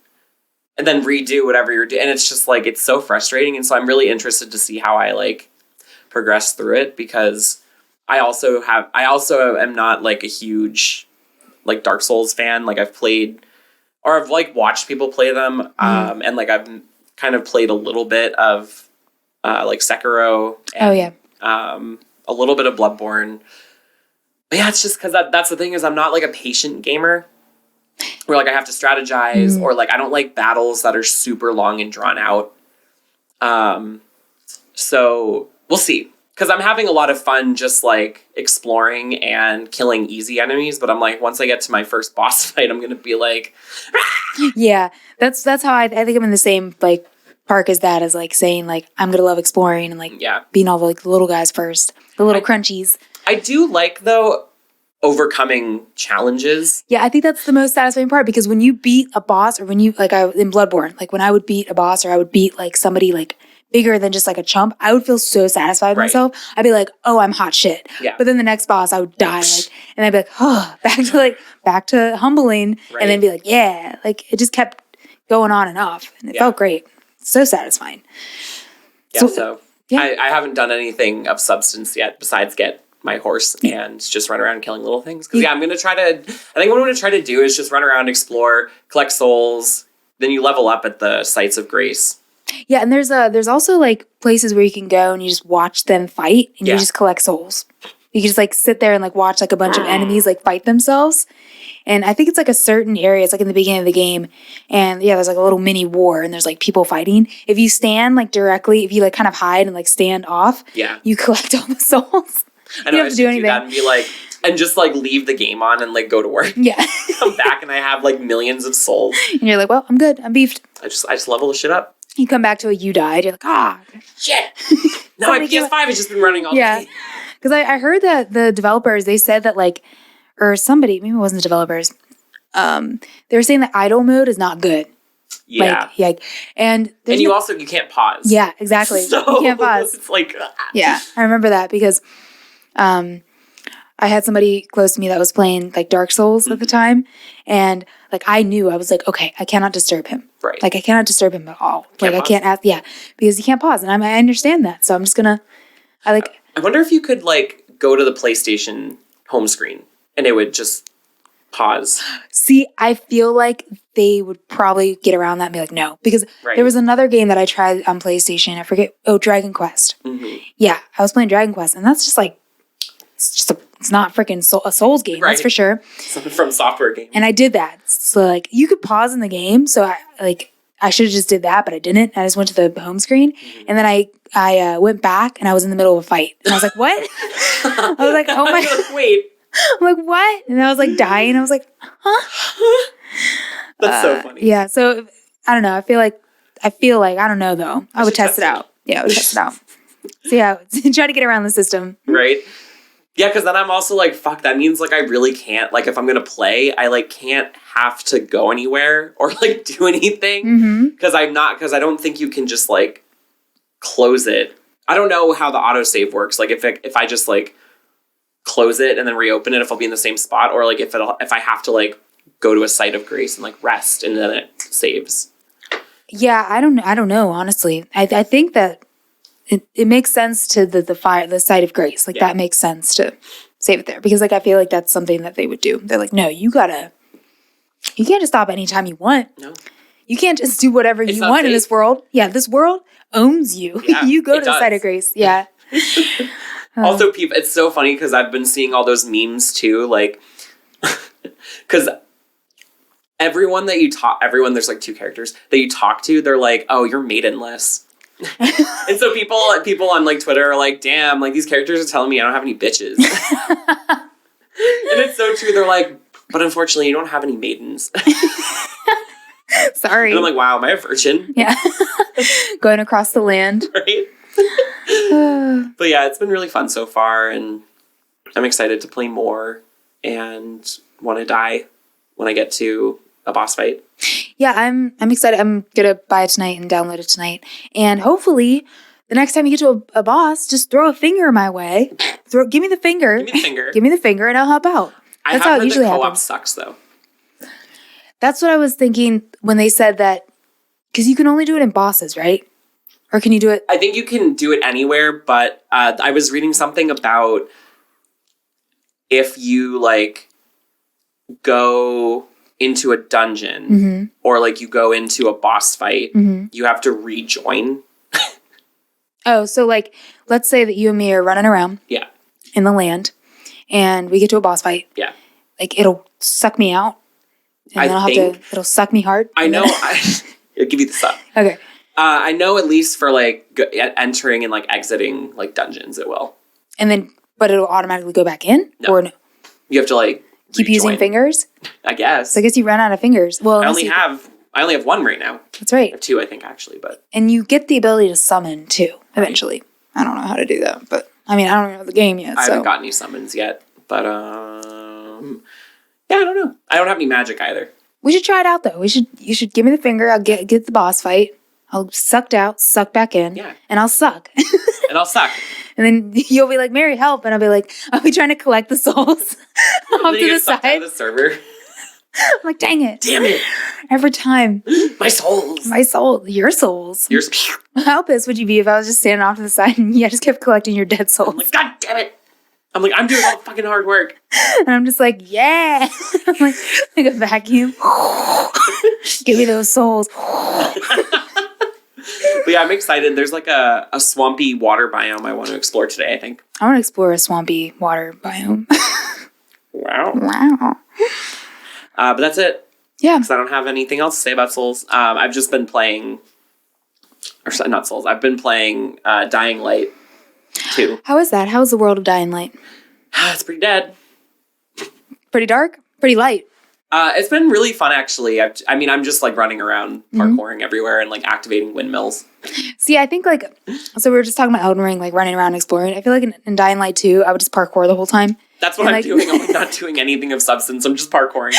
and then redo whatever you're doing. And it's just, like, it's so frustrating. And so I'm really interested to see how I, like, progress through it, because I also am not, like, a huge, like, Dark Souls fan. Like, I've played, or I've, like, watched people play them. And, like, I've kind of played a little bit of, like, Sekiro. And, a little bit of Bloodborne. But yeah, it's just because that's the thing, is I'm not, like, a patient gamer. Where, like, I have to strategize, or, like, I don't like battles that are super long and drawn out. So we'll see. Because I'm having a lot of fun just, like, exploring and killing easy enemies. But I'm like, once I get to my first boss fight, I'm going to be like... Yeah, that's how I think I'm in the same, like, park as that, as, like, saying, like, I'm going to love exploring and, like, being all the, like, the little guys first. The little crunchies. I do like, though, overcoming challenges. Yeah, I think that's the most satisfying part, because when you beat a boss, or when you, like, in Bloodborne, like, when I would beat a boss, or I would beat, like, somebody, like, bigger than just, like, a chump, I would feel so satisfied with myself. I'd be like, oh, I'm hot shit. Yeah. But then the next boss, I would die, like, and I'd be like, oh, back to humbling, and then be like, yeah, like, it just kept going on and off, and it felt great. So satisfying. Yeah, so I haven't done anything of substance yet besides get my horse and just run around killing little things. Because, I think what I'm going to try to do is just run around, explore, collect souls, then you level up at the sites of grace. Yeah, and there's also, like, places where you can go and you just watch them fight, and you just collect souls. You can just, like, sit there and, like, watch, like, a bunch of enemies, like, fight themselves. And I think it's, like, a certain area. It's, like, in the beginning of the game. And, there's, like, a little mini war, and there's, like, people fighting. If you stand, like, directly, if you, like, kind of hide and, like, stand off, you collect all the souls. I know, you don't have to do anything. That and be like, and just, like, leave the game on and, like, go to work. Yeah. Come back and I have, like, millions of souls. And you're like, well, I'm good. I'm beefed. I just level the shit up. You come back to a you died. You're like, shit. No, my PS5 has just been running all day. Because I heard that the developers, they said that, like, or somebody, maybe it wasn't the developers, they were saying that idle mode is not good. Yeah. And you can't pause. Yeah, exactly. So, you can't pause. It's like... Yeah, I remember that because I had somebody close to me that was playing, like, Dark Souls at the time. And, like, I knew, I was like, okay, I cannot disturb him. Right. Like, I cannot disturb him at all. Like, I can't ask, because you can't pause. And I understand that. So I'm just going to, I wonder if you could, like, go to the PlayStation home screen and it would just pause. See, I feel like they would probably get around that and be like, no. Because there was another game that I tried on PlayStation. I forget. Oh, Dragon Quest. Mm-hmm. Yeah, I was playing Dragon Quest. And that's just like, it's not freaking a Souls game. That's for sure. Something from software game. And I did that. So, like, you could pause in the game. So, I should have just did that, but I didn't. I just went to the home screen. Mm-hmm. And then I went back and I was in the middle of a fight. And I was like, what? I was like, oh my God. Wait. I'm like, what? And I was like dying. I was like, huh? That's so funny. Yeah. So I don't know. I feel like, I don't know though. I would test it out. Yeah, I would test it out. So yeah, try to get around the system. Right. Yeah, because then I'm also like, fuck, that means, like, I really can't, like, if I'm going to play, I, like, can't have to go anywhere or, like, do anything. Because I don't think you can just, like, close it. I don't know how the autosave works. Like, if I just, like, close it and then reopen it, if I'll be in the same spot, or, like, if I have to, like, go to a site of grace and, like, rest and then it saves. Yeah, I don't know, honestly. I think that it makes sense to the site of grace. Like, that makes sense to save it there. Because, like, I feel like that's something that they would do. They're like, no, you can't just stop anytime you want. No. You can't just do whatever you want in this world. Yeah, this world owns you. Yeah, You go to the site of grace. Yeah. Also, people, it's so funny because I've been seeing all those memes too, like, because everyone there's like 2 characters that you talk to, they're like, oh, you're maidenless. And so people on like Twitter are like, damn, like these characters are telling me I don't have any bitches. And it's so true. They're like, but unfortunately, you don't have any maidens. Sorry. And I'm like, wow, am I a virgin? Yeah. Going across the land. Right? But yeah, it's been really fun so far, and I'm excited to play more and want to die when I get to a boss fight. Yeah, I'm excited. I'm going to buy it tonight and download it tonight. And hopefully, the next time you get to a boss, just throw a finger my way. Give me the finger. Give me the finger. Give me the finger and I'll help out. That's how it usually happens. Co-op sucks, though. That's what I was thinking when they said that, because you can only do it in bosses, right? Or can you do it? I think you can do it anywhere, but I was reading something about if you, like, go into a dungeon or, like, you go into a boss fight, you have to rejoin. Oh, so, like, let's say that you and me are running around in the land, and we get to a boss fight. Yeah. Like, it'll suck me out. And then it'll suck me hard. I know. I'll give you the suck. Okay. I know at least for, like, entering and, like, exiting, like, dungeons, it will. And then, but it'll automatically go back in? No. Or no? You have to, like, keep using fingers? I guess. So I guess you run out of fingers. Well, I only have 1 right now. That's right. Or 2, I think, actually, but. And you get the ability to summon, too, eventually. I don't know how to do that, but, I mean, I don't know the game yet, I haven't got any summons yet, but, yeah, I don't know. I don't have any magic either. We should try it out, though. You should give me the finger. I'll get the boss fight. I'll sucked out, suck back in, and I'll suck. And I'll suck. And then you'll be like, Mary, help. And I'll be like, I'll be trying to collect the souls off to the side. Out of the server. I'm like, dang it. Damn it. Every time. My souls. My soul. Your souls. Yours. How pissed would you be if I was just standing off to the side and you just kept collecting your dead souls? I'm like, God damn it. I'm like, I'm doing all the fucking hard work. And I'm just like, yeah. I'm like a vacuum. Give me those souls. But yeah, I'm excited. There's like a swampy water biome I want to explore today, I think. I want to explore a swampy water biome. Wow. But that's it. Yeah. Because I don't have anything else to say about Souls. I've just been playing... Or not Souls. I've been playing Dying Light 2. How is that? How is the world of Dying Light? It's pretty dead. Pretty dark? Pretty light? It's been really fun, actually. I'm just, like, running around, parkouring everywhere and, like, activating windmills. See, I think, like... So we were just talking about Elden Ring, like, running around exploring. I feel like in Dying Light 2, I would just parkour the whole time. That's what I'm doing. I'm like, not doing anything of substance. I'm just parkouring.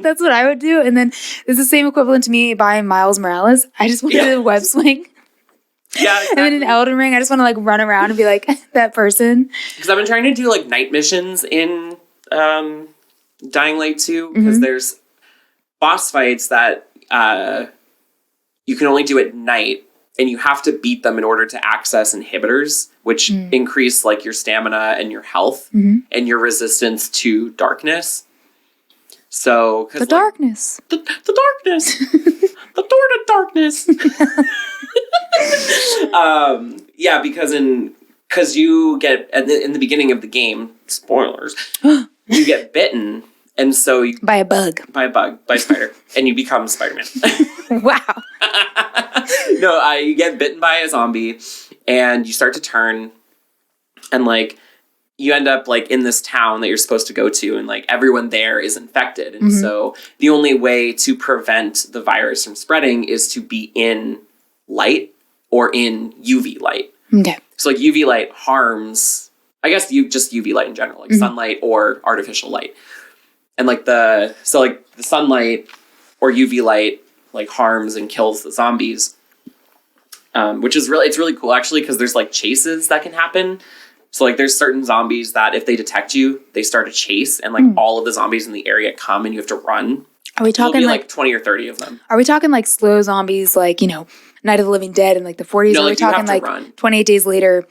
That's what I would do. And then it's the same equivalent to me buying Miles Morales. I just want to do the web swing. Yeah, exactly. And then in Elden Ring, I just want to, like, run around and be like that person. Because I've been trying to do, like, night missions in Dying Light 2. Because there's boss fights that you can only do at night. And you have to beat them in order to access inhibitors, which increase, like, your stamina and your health and your resistance to darkness. So... The darkness. The darkness. The door to darkness. Yeah, because you get... In the beginning of the game, spoilers, you get bitten... And so you... By a bug. By a spider. And you become Spider-Man. Wow. No, you get bitten by a zombie, and you start to turn, and, like, you end up, like, in this town that you're supposed to go to, and, like, everyone there is infected. And so the only way to prevent the virus from spreading is to be in light or in UV light. Okay. So, like, UV light harms... I guess just UV light in general, like sunlight or artificial light. And, like, the sunlight or UV light, like, harms and kills the zombies, which is it's really cool, actually, because there's, like, chases that can happen. So, like, there's certain zombies that if they detect you, they start a chase, and, like, all of the zombies in the area come, and you have to run. Are we talking, like 20 or 30 of them? Are we talking, like, slow zombies, like, you know, Night of the Living Dead in, like, the 40s? No, Are we talking, like, 28 Days Later,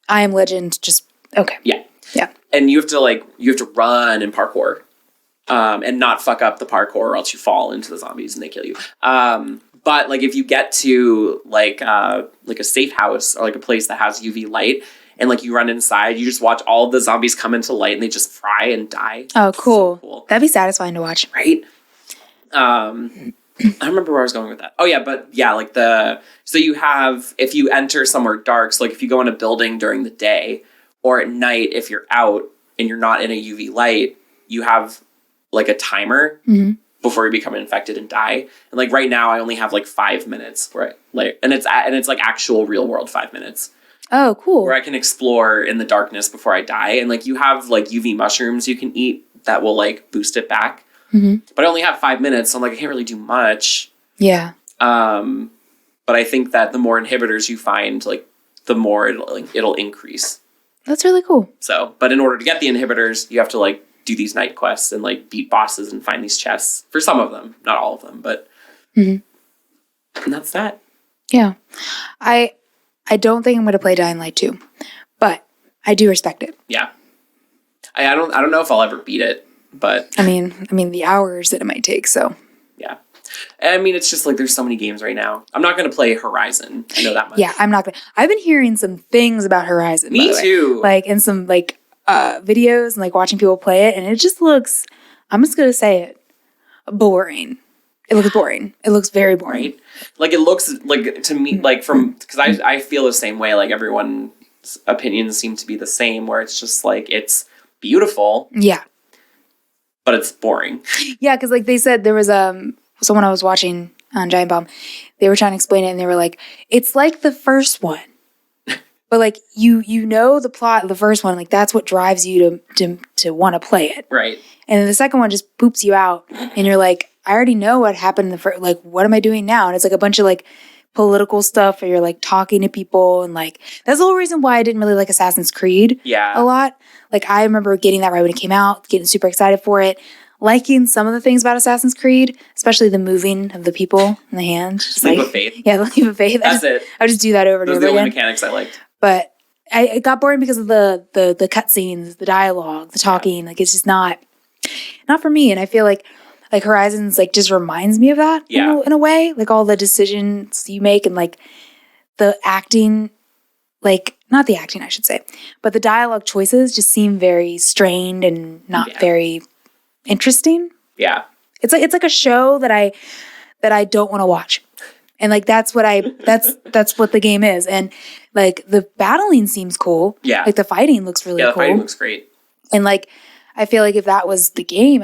I Am Legend, just... Okay. Yeah. Yeah. And you have to run and parkour. And not fuck up the parkour or else you fall into the zombies and they kill you. But like if you get to like a safe house or like a place that has UV light and like you run inside, you just watch all of the zombies come into light and they just fry and die. Oh, cool. So cool. That'd be satisfying to watch. Right? I don't remember where I was going with that. Oh yeah, but yeah, like so you have, if you enter somewhere dark, so like if you go in a building during the day or at night, if you're out and you're not in a UV light, you have like a timer before you become infected and die. And like right now I only have like 5 minutes where it's like actual real world 5 minutes. Oh, cool. Where I can explore in the darkness before I die. And like you have like UV mushrooms you can eat that will like boost it back. But I only have 5 minutes, so I'm like I can't really do much. Yeah. But I think that the more inhibitors you find, like the more it'll increase. That's really cool. So, but in order to get the inhibitors, you have to like do these night quests and like beat bosses and find these chests for some of them, not all of them, but and that's that. Yeah. I don't think I'm going to play Dying Light 2, but I do respect it. Yeah. I don't know if I'll ever beat it, but I mean the hours that it might take, so yeah. I mean, it's just like there's so many games right now. I'm not going to play Horizon. I know that much. Yeah, I'm not going to. I've been hearing some things about Horizon. Me too. Like in some like videos and like watching people play it, and it just looks, I'm just gonna say it, boring. It looks boring. It looks very boring. Right? Like it looks like to me, like because I feel the same way. Like everyone's opinions seem to be the same, where it's just like it's beautiful. Yeah. But it's boring. Yeah, because like they said there was someone I was watching on Giant Bomb, they were trying to explain it and they were like, it's like the first one. But like you know the plot of the first one, like that's what drives you to want to play it. Right. And then the second one just poops you out and you're like, I already know what happened in the first, like what am I doing now? And it's like a bunch of like political stuff where you're like talking to people and like that's the whole reason why I didn't really like Assassin's Creed a lot. Like I remember getting that right when it came out, getting super excited for it, liking some of the things about Assassin's Creed, especially the moving of the people in the hand. Just leap of faith. Yeah, the leap of faith. That's it. I would just do that over and over again. Those are the only mechanics I liked. But it got boring because of the cutscenes, the dialogue, the talking. Like it's just not for me. And I feel like Horizons like just reminds me of that in a way. Like all the decisions you make and like the acting, like not the acting I should say, but the dialogue choices just seem very strained and not very interesting. Yeah. It's like a show that I don't want to watch. And like that's what the game is. And like the battling seems cool. Yeah. Like the fighting looks really cool. Yeah, the fighting looks great. And like I feel like if that was the game,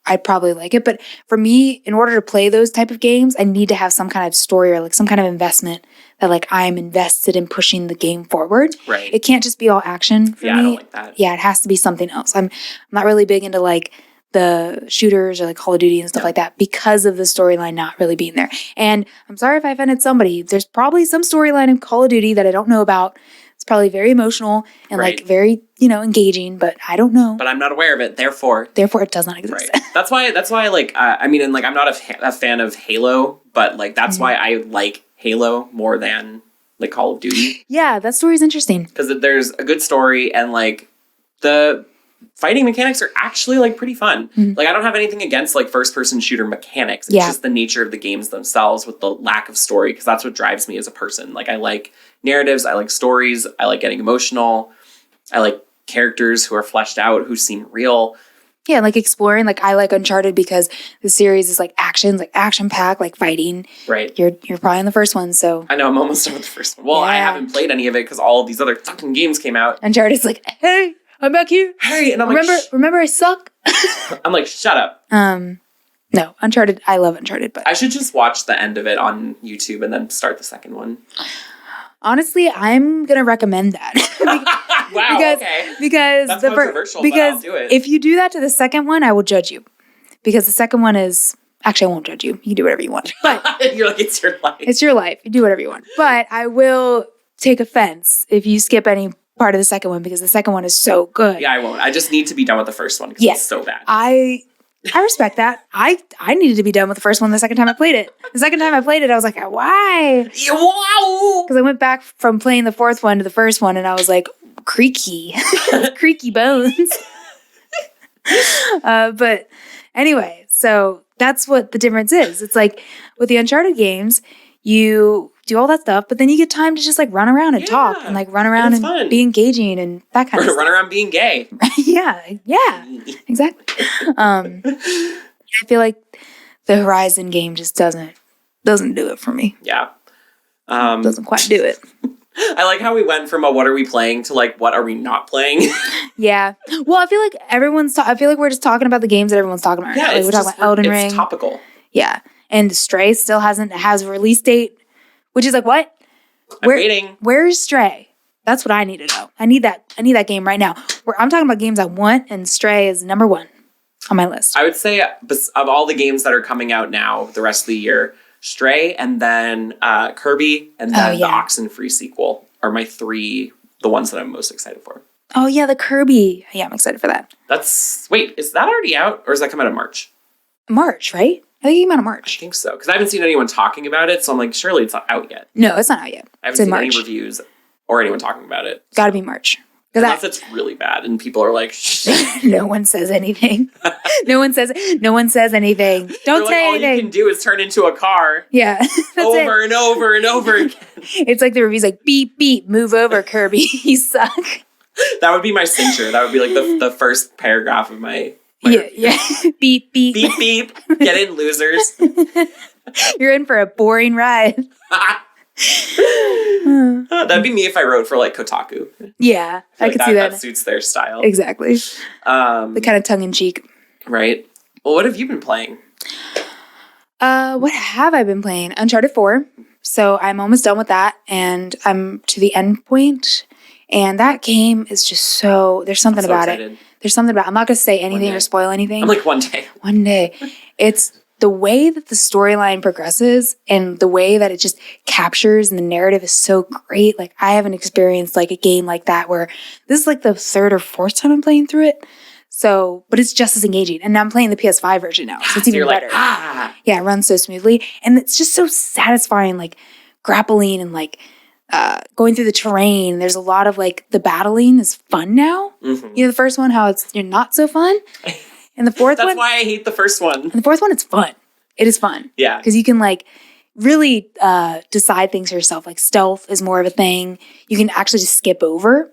I'd probably like it. But for me, in order to play those type of games, I need to have some kind of story or like some kind of investment that like I'm invested in pushing the game forward. Right. It can't just be all action for me. I don't like that. Yeah, it has to be something else. I'm not really big into like the shooters or like Call of Duty and stuff like that because of the storyline not really being there. And I'm sorry if I offended somebody. There's probably some storyline in Call of Duty that I don't know about. It's probably very emotional and like very, engaging, but I don't know. But I'm not aware of it. Therefore it does not exist. Right. That's why like, I mean, and like, I'm not a fan of Halo, but like, that's why I like Halo more than like Call of Duty. Yeah, that story is interesting. Because there's a good story and like the fighting mechanics are actually like pretty fun. Like I don't have anything against like first person shooter mechanics. It's just the nature of the games themselves with the lack of story, because that's what drives me as a person. Like I like narratives, I like stories, I like getting emotional, I like characters who are fleshed out, who seem real. Yeah, like exploring. Like I like Uncharted because the series is like actions, like action packed, like fighting. Right. You're probably in the first one, so I know I'm almost done with the first one. Well, I haven't played any of it because all of these other fucking games came out. Uncharted's like, hey, I'm back here. Hey, and I'm remember I suck. I'm like, shut up. No, Uncharted. I love Uncharted, but I should just watch the end of it on YouTube and then start the second one. Honestly, I'm gonna recommend that. Wow. Because that's controversial. Because but I'll do it. If you do that to the second one, I will judge you. Because the second one is actually I won't judge you. You can do whatever you want. But you're like, it's your life. It's your life. You do whatever you want. But I will take offense if you skip any part of the second one because the second one is so good. Yeah, I won't. I just need to be done with the first one because it's so bad. I respect that. I needed to be done with the first one the second time I played it. The second time I played it, I was like, why? Wow! Because I went back from playing the fourth one to the first one, and I was like, creaky, creaky bones. But anyway, so that's what the difference is. It's like with the Uncharted games, you do all that stuff, but then you get time to just like run around and talk and like run around and be engaging and that kind of stuff. Run around being gay. yeah, exactly. I feel like the Horizon game just doesn't do it for me. Yeah. Doesn't quite do it. I like how we went from a what are we playing to like what are we not playing. Yeah. Well, I feel like I feel like we're just talking about the games that everyone's talking about. Yeah, right? Like, we're talking about Elden Ring. It's topical. Yeah. And Stray still has a release date, which is like what? I'm waiting. Where's Stray? That's what I need to know. I need that game right now. I'm talking about games I want, and Stray is number 1 on my list. I would say of all the games that are coming out now, the rest of the year, Stray and then Kirby and then the Oxenfree sequel are my 3, the ones that I'm most excited for. Oh yeah, the Kirby. Yeah, I'm excited for that. Wait, is that already out or does that come out in March? March, right? I think it came out in March. I think so. Because I haven't seen anyone talking about it, so I'm like, surely it's not out yet. No, it's not out yet. I haven't seen any reviews or anyone talking about it. Gotta be March. Unless it's really bad and people are like, no one says anything. no one says anything. Don't say anything. All you can do is turn into a car. Yeah. over and over and over again. It's like the review's like, beep, beep, move over, Kirby. You suck. That would be my censure. That would be like the first paragraph of my yeah. Beep, beep. Beep, beep. Get in, losers. You're in for a boring ride. That'd be me if I wrote for like Kotaku. Yeah, I could see that. That suits their style. Exactly. The kind of tongue-in-cheek. Right. Well, what have you been playing? What have I been playing? Uncharted 4. So I'm almost done with that, and I'm to the end point. And that game is just so... There's something about it. There's something about it. I'm not going to say anything or spoil anything. I'm like, one day. One day. It's the way that the storyline progresses and the way that it just captures and the narrative is so great. Like, I haven't experienced like a game like that where this is like the 3rd or 4th time I'm playing through it. So, but it's just as engaging. And I'm playing the PS5 version now, so it's even better. Yeah, it runs so smoothly. And it's just so satisfying, like grappling and like going through the terrain. There's a lot of like the battling is fun now. Mm-hmm. You know, the first one, how you're not so fun. And the 4th one... That's why I hate the first one. And the 4th one, it's fun. It is fun. Yeah. Because you can like really decide things for yourself. Like stealth is more of a thing. You can actually just skip over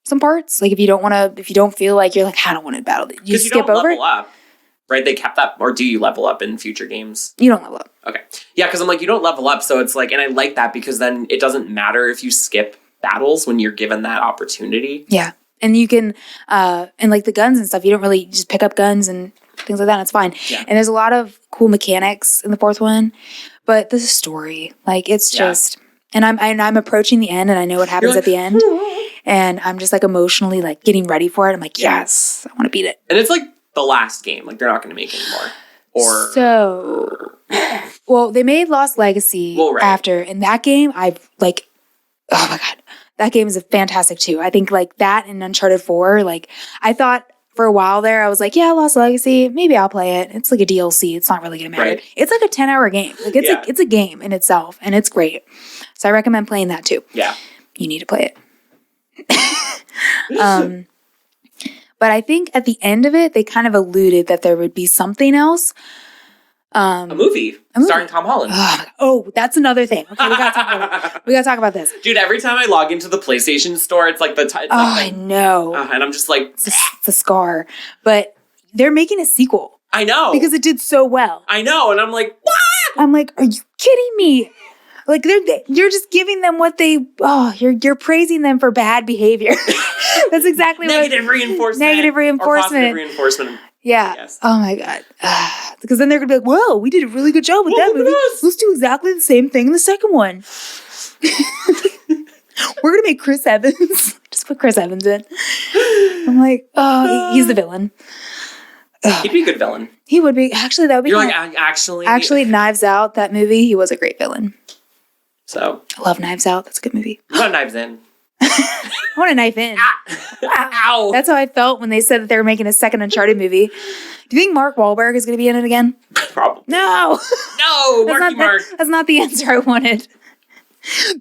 some parts. Like if you don't feel like you're like, I don't want to battle. You skip over. Because you don't level up. Right? They kept that. Or do you level up in future games? You don't level up. Okay. Yeah, because I'm like, you don't level up. So it's like, and I like that because then it doesn't matter if you skip battles when you're given that opportunity. Yeah. And you can, and like the guns and stuff, you don't really just pick up guns and things like that. And it's fine. Yeah. And there's a lot of cool mechanics in the 4th one, but the story, like it's just, and I'm approaching the end and I know what happens at the end. And I'm just like emotionally like getting ready for it. I'm like, yes, I want to beat it. And it's like the last game. Like they're not going to make anymore. Well, they made Lost Legacy after. And that game, I've like, oh my God. That game is fantastic too. I think like that and Uncharted 4, like I thought for a while there, I was like, yeah, Lost Legacy, maybe I'll play it. It's like a DLC. It's not really going to matter. Right. It's like a 10-hour game. Like it's a game in itself and it's great. So I recommend playing that too. Yeah. You need to play it. But I think at the end of it, they kind of alluded that there would be something else. A movie starring Tom Holland. Oh, that's another thing. Okay, we gotta talk about this. Dude, every time I log into the PlayStation store, it's like I know. And I'm just like... It's a scar. But they're making a sequel. I know. Because it did so well. I know. And I'm like, what? I'm like, are you kidding me? Like, you're just giving them what they... Oh, you're praising them for bad behavior. That's exactly Negative reinforcement. Negative reinforcement. Or positive reinforcement. Yeah. Yes. Oh my God. Because then they're going to be like, whoa, we did a really good job with that movie. Let's do exactly the same thing in the second one. We're going to make Chris Evans. Just put Chris Evans in. I'm like, oh, he's the villain. He'd be a good villain. He would be. Actually, that would be You're like, actually. Actually, Knives Out, that movie, he was a great villain. So. I love Knives Out. That's a good movie. What about Knives In? I want a knife in. Ow. That's how I felt when they said that they were making a second Uncharted movie. Do you think Mark Wahlberg is going to be in it again? Probably. No. No, Mark. That's not the answer I wanted.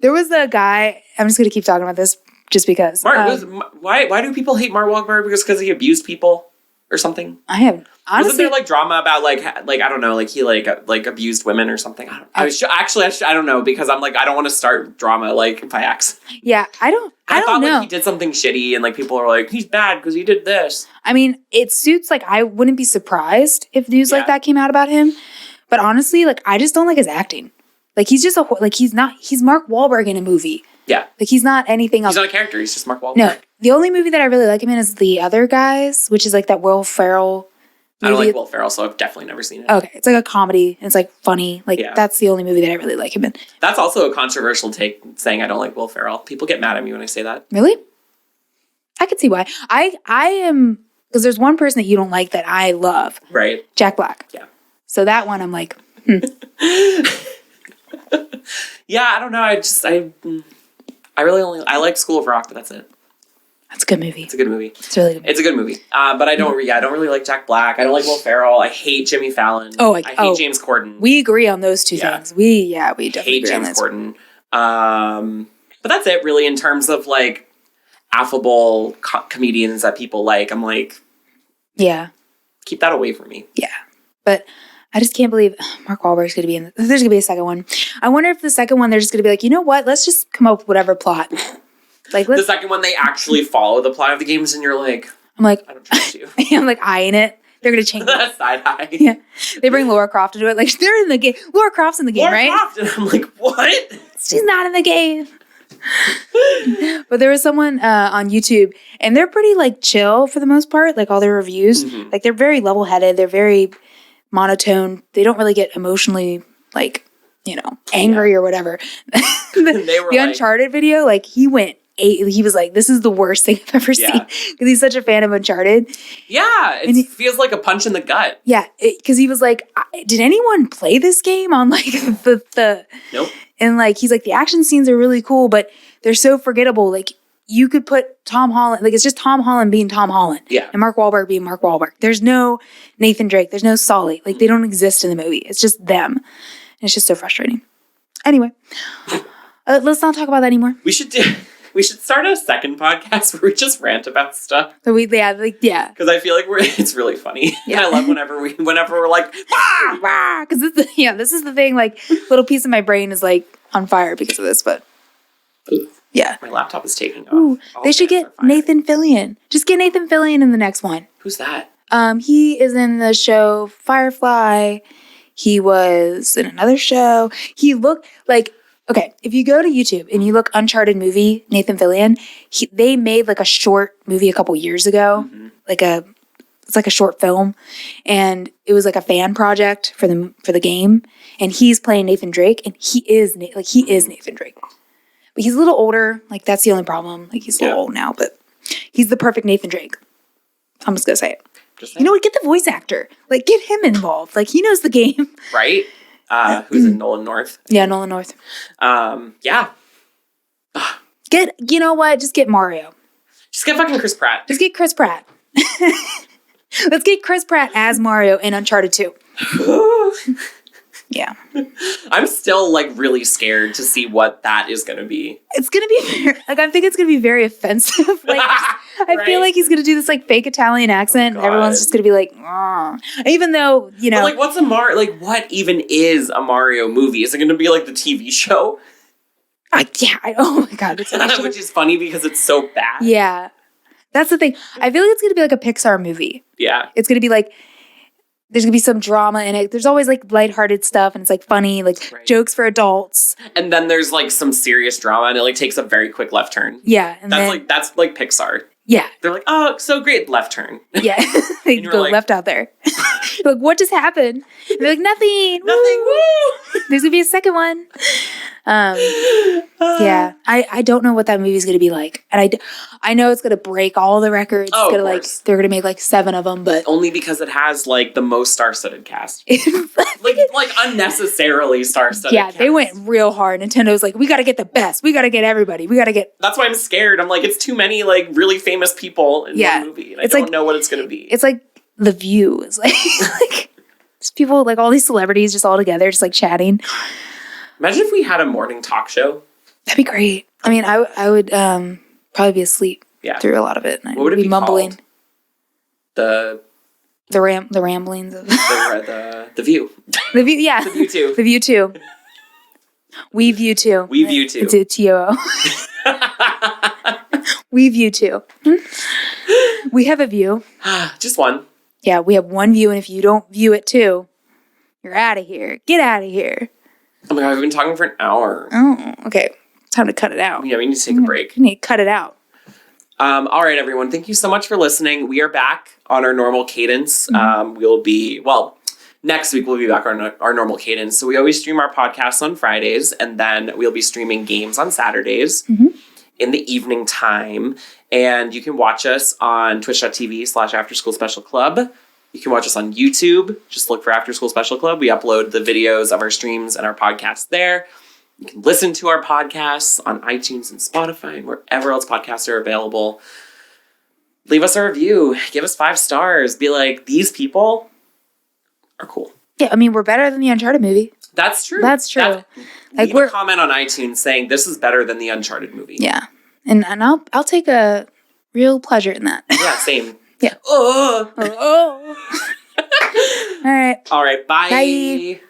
There was a guy, I'm just going to keep talking about this just because. Why do people hate Mark Wahlberg? Because he abused people or something? I have honestly. Wasn't there like drama about like I don't know, like he like abused women or something? I don't know, because I'm like, I don't want to start drama like by accident. Yeah, I don't thought know. Like he did something shitty and like people are like, he's bad because he did this. I mean, it suits, like, I wouldn't be surprised if news like that came out about him. But honestly, like, I just don't like his acting. Like, he's just he's Mark Wahlberg in a movie. Yeah. Like, he's not anything else. He's not a character. He's just Mark Wahlberg. No. The only movie that I really like him in is The Other Guys, which is like that Will Ferrell movie. I don't like Will Ferrell, so I've definitely never seen it. Okay. It's like a comedy. And it's like funny. Like, that's the only movie that I really like him in. That's also a controversial take, saying I don't like Will Ferrell. People get mad at me when I say that. Really? I could see why. I am, because there's one person that you don't like that I love. Right. Jack Black. Yeah. So that one I'm like, Yeah, I don't know. I like School of Rock, but that's it. That's a good movie. It's a good movie. It's really good. It's a good movie. But I don't really like Jack Black. I don't like Will Ferrell. I hate Jimmy Fallon. I hate James Corden. We agree on those two things. We definitely hate agree James on Corden. But that's it really in terms of like affable comedians that people like. I'm like, yeah, keep that away from me. Yeah, but I just can't believe Mark Wahlberg's going to be in. There's going to be a second one. I wonder if the second one they're just going to be like, you know what? Let's just come up with whatever plot. Like the second one they actually follow the plot of the games, and you're like, I'm like, I don't trust you. I'm like eyeing it. They're going to change it. Side eye. Yeah, they bring Laura Croft into it. Like they're in the game. Laura Croft's in the game, right? Croft, and I'm like, what? She's not in the game. But there was someone on YouTube, and they're pretty like chill for the most part. Like all their reviews, like they're very level-headed. They're very monotone. They don't really get emotionally like, angry or whatever. The Uncharted video, like he went 8. He was like, "This is the worst thing I've ever seen," because he's such a fan of Uncharted. Yeah, it feels like a punch in the gut. Yeah, because he was like, "Did anyone play this game on like the?" Nope. And like he's like, the action scenes are really cool, but they're so forgettable. Like you could put Tom Holland, like it's just Tom Holland being Tom Holland, and Mark Wahlberg being Mark Wahlberg. There's no Nathan Drake. There's no Sully. Like they don't exist in the movie. It's just them, and it's just so frustrating. Anyway, let's not talk about that anymore. We should start a second podcast where we just rant about stuff. So because I feel like it's really funny. Yeah. And I love whenever we're like, wah, because this is the thing. Like, little piece of my brain is like on fire because of this. But yeah, my laptop is taking off. Ooh, they should get Nathan Fillion. Just get Nathan Fillion in the next one. Who's that? He is in the show Firefly. He was in another show. He looked like. Okay, if you go to YouTube and you look Uncharted movie, Nathan Fillion, they made like a short movie a couple years ago, it's like a short film, and it was like a fan project for the game, and he's playing Nathan Drake, and he is Nathan Drake, but he's a little older. Like that's the only problem. Like he's a little old now, but he's the perfect Nathan Drake. I'm just gonna say it. You know what? Get the voice actor. Like get him involved. Like he knows the game, right? Who's in Nolan North? Yeah, Nolan North. Yeah. You know what? Just get Mario. Just get fucking Chris Pratt. Just get Chris Pratt. Let's get Chris Pratt as Mario in Uncharted 2. Yeah. I'm still like really scared to see what that is going to be. It's going to be like, I think it's going to be very offensive. Like, I feel like he's going to do this like fake Italian accent. And everyone's just going to be like, "Argh." Even though, But, like, what's a Mario? Like, what even is a Mario movie? Is it going to be like the TV show? Oh my God. Which is funny because it's so bad. Yeah. That's the thing. I feel like it's going to be like a Pixar movie. Yeah. It's going to be like, there's going to be some drama in it. There's always like lighthearted stuff and it's like funny, like jokes for adults. And then there's like some serious drama and it like takes a very quick left turn. Yeah. And that's like Pixar. Yeah. They're like, oh, so great, left turn. Yeah. They go like, left out there. Like, what just happened? And they're like, nothing. Nothing. Woo! There's going to be a second one. Yeah. I don't know what that movie's going to be like. And I know it's going to break all the records. Oh, it's gonna, they're going to make like 7 of them, but only because it has like the most star-studded cast. like unnecessarily star-studded cast. They went real hard. Nintendo's like, we got to get the best. We got to get everybody. That's why I'm scared. I'm like, it's too many like really famous people in one movie. And I don't know what it's going to be. It's like The View is like just people, like all these celebrities just all together, just like chatting. Imagine if we had a morning talk show. That'd be great. I mean, I would probably be asleep through a lot of it. And what would it be mumbling. Called? The ramblings of the view. The view, yeah. The view too. The view too. We view too. We view too. It's a TOO. We view too. We have a view. Just one. Yeah, we have one view, and if you don't view it too, you're out of here. Get out of here. Oh my God, we've been talking for an hour. Oh, okay. Time to cut it out. Yeah, we need to take a break. We need to cut it out. All right, everyone. Thank you so much for listening. We are back on our normal cadence. Next week we'll be back on our normal cadence. So we always stream our podcasts on Fridays, and then we'll be streaming games on Saturdays in the evening time. And you can watch us on twitch.tv/Afterschool Special Club. You can watch us on YouTube. Just look for After School Special Club. We upload the videos of our streams and our podcasts there. You can listen to our podcasts on iTunes and Spotify and wherever else podcasts are available. Leave us a review. Give us 5 stars. Be like, these people are cool. Yeah, I mean, we're better than the Uncharted movie. That's true. Leave a comment on iTunes saying this is better than the Uncharted movie. Yeah. And I'll take a real pleasure in that. Yeah, same. Yeah. Oh. All right. All right. Bye. Bye.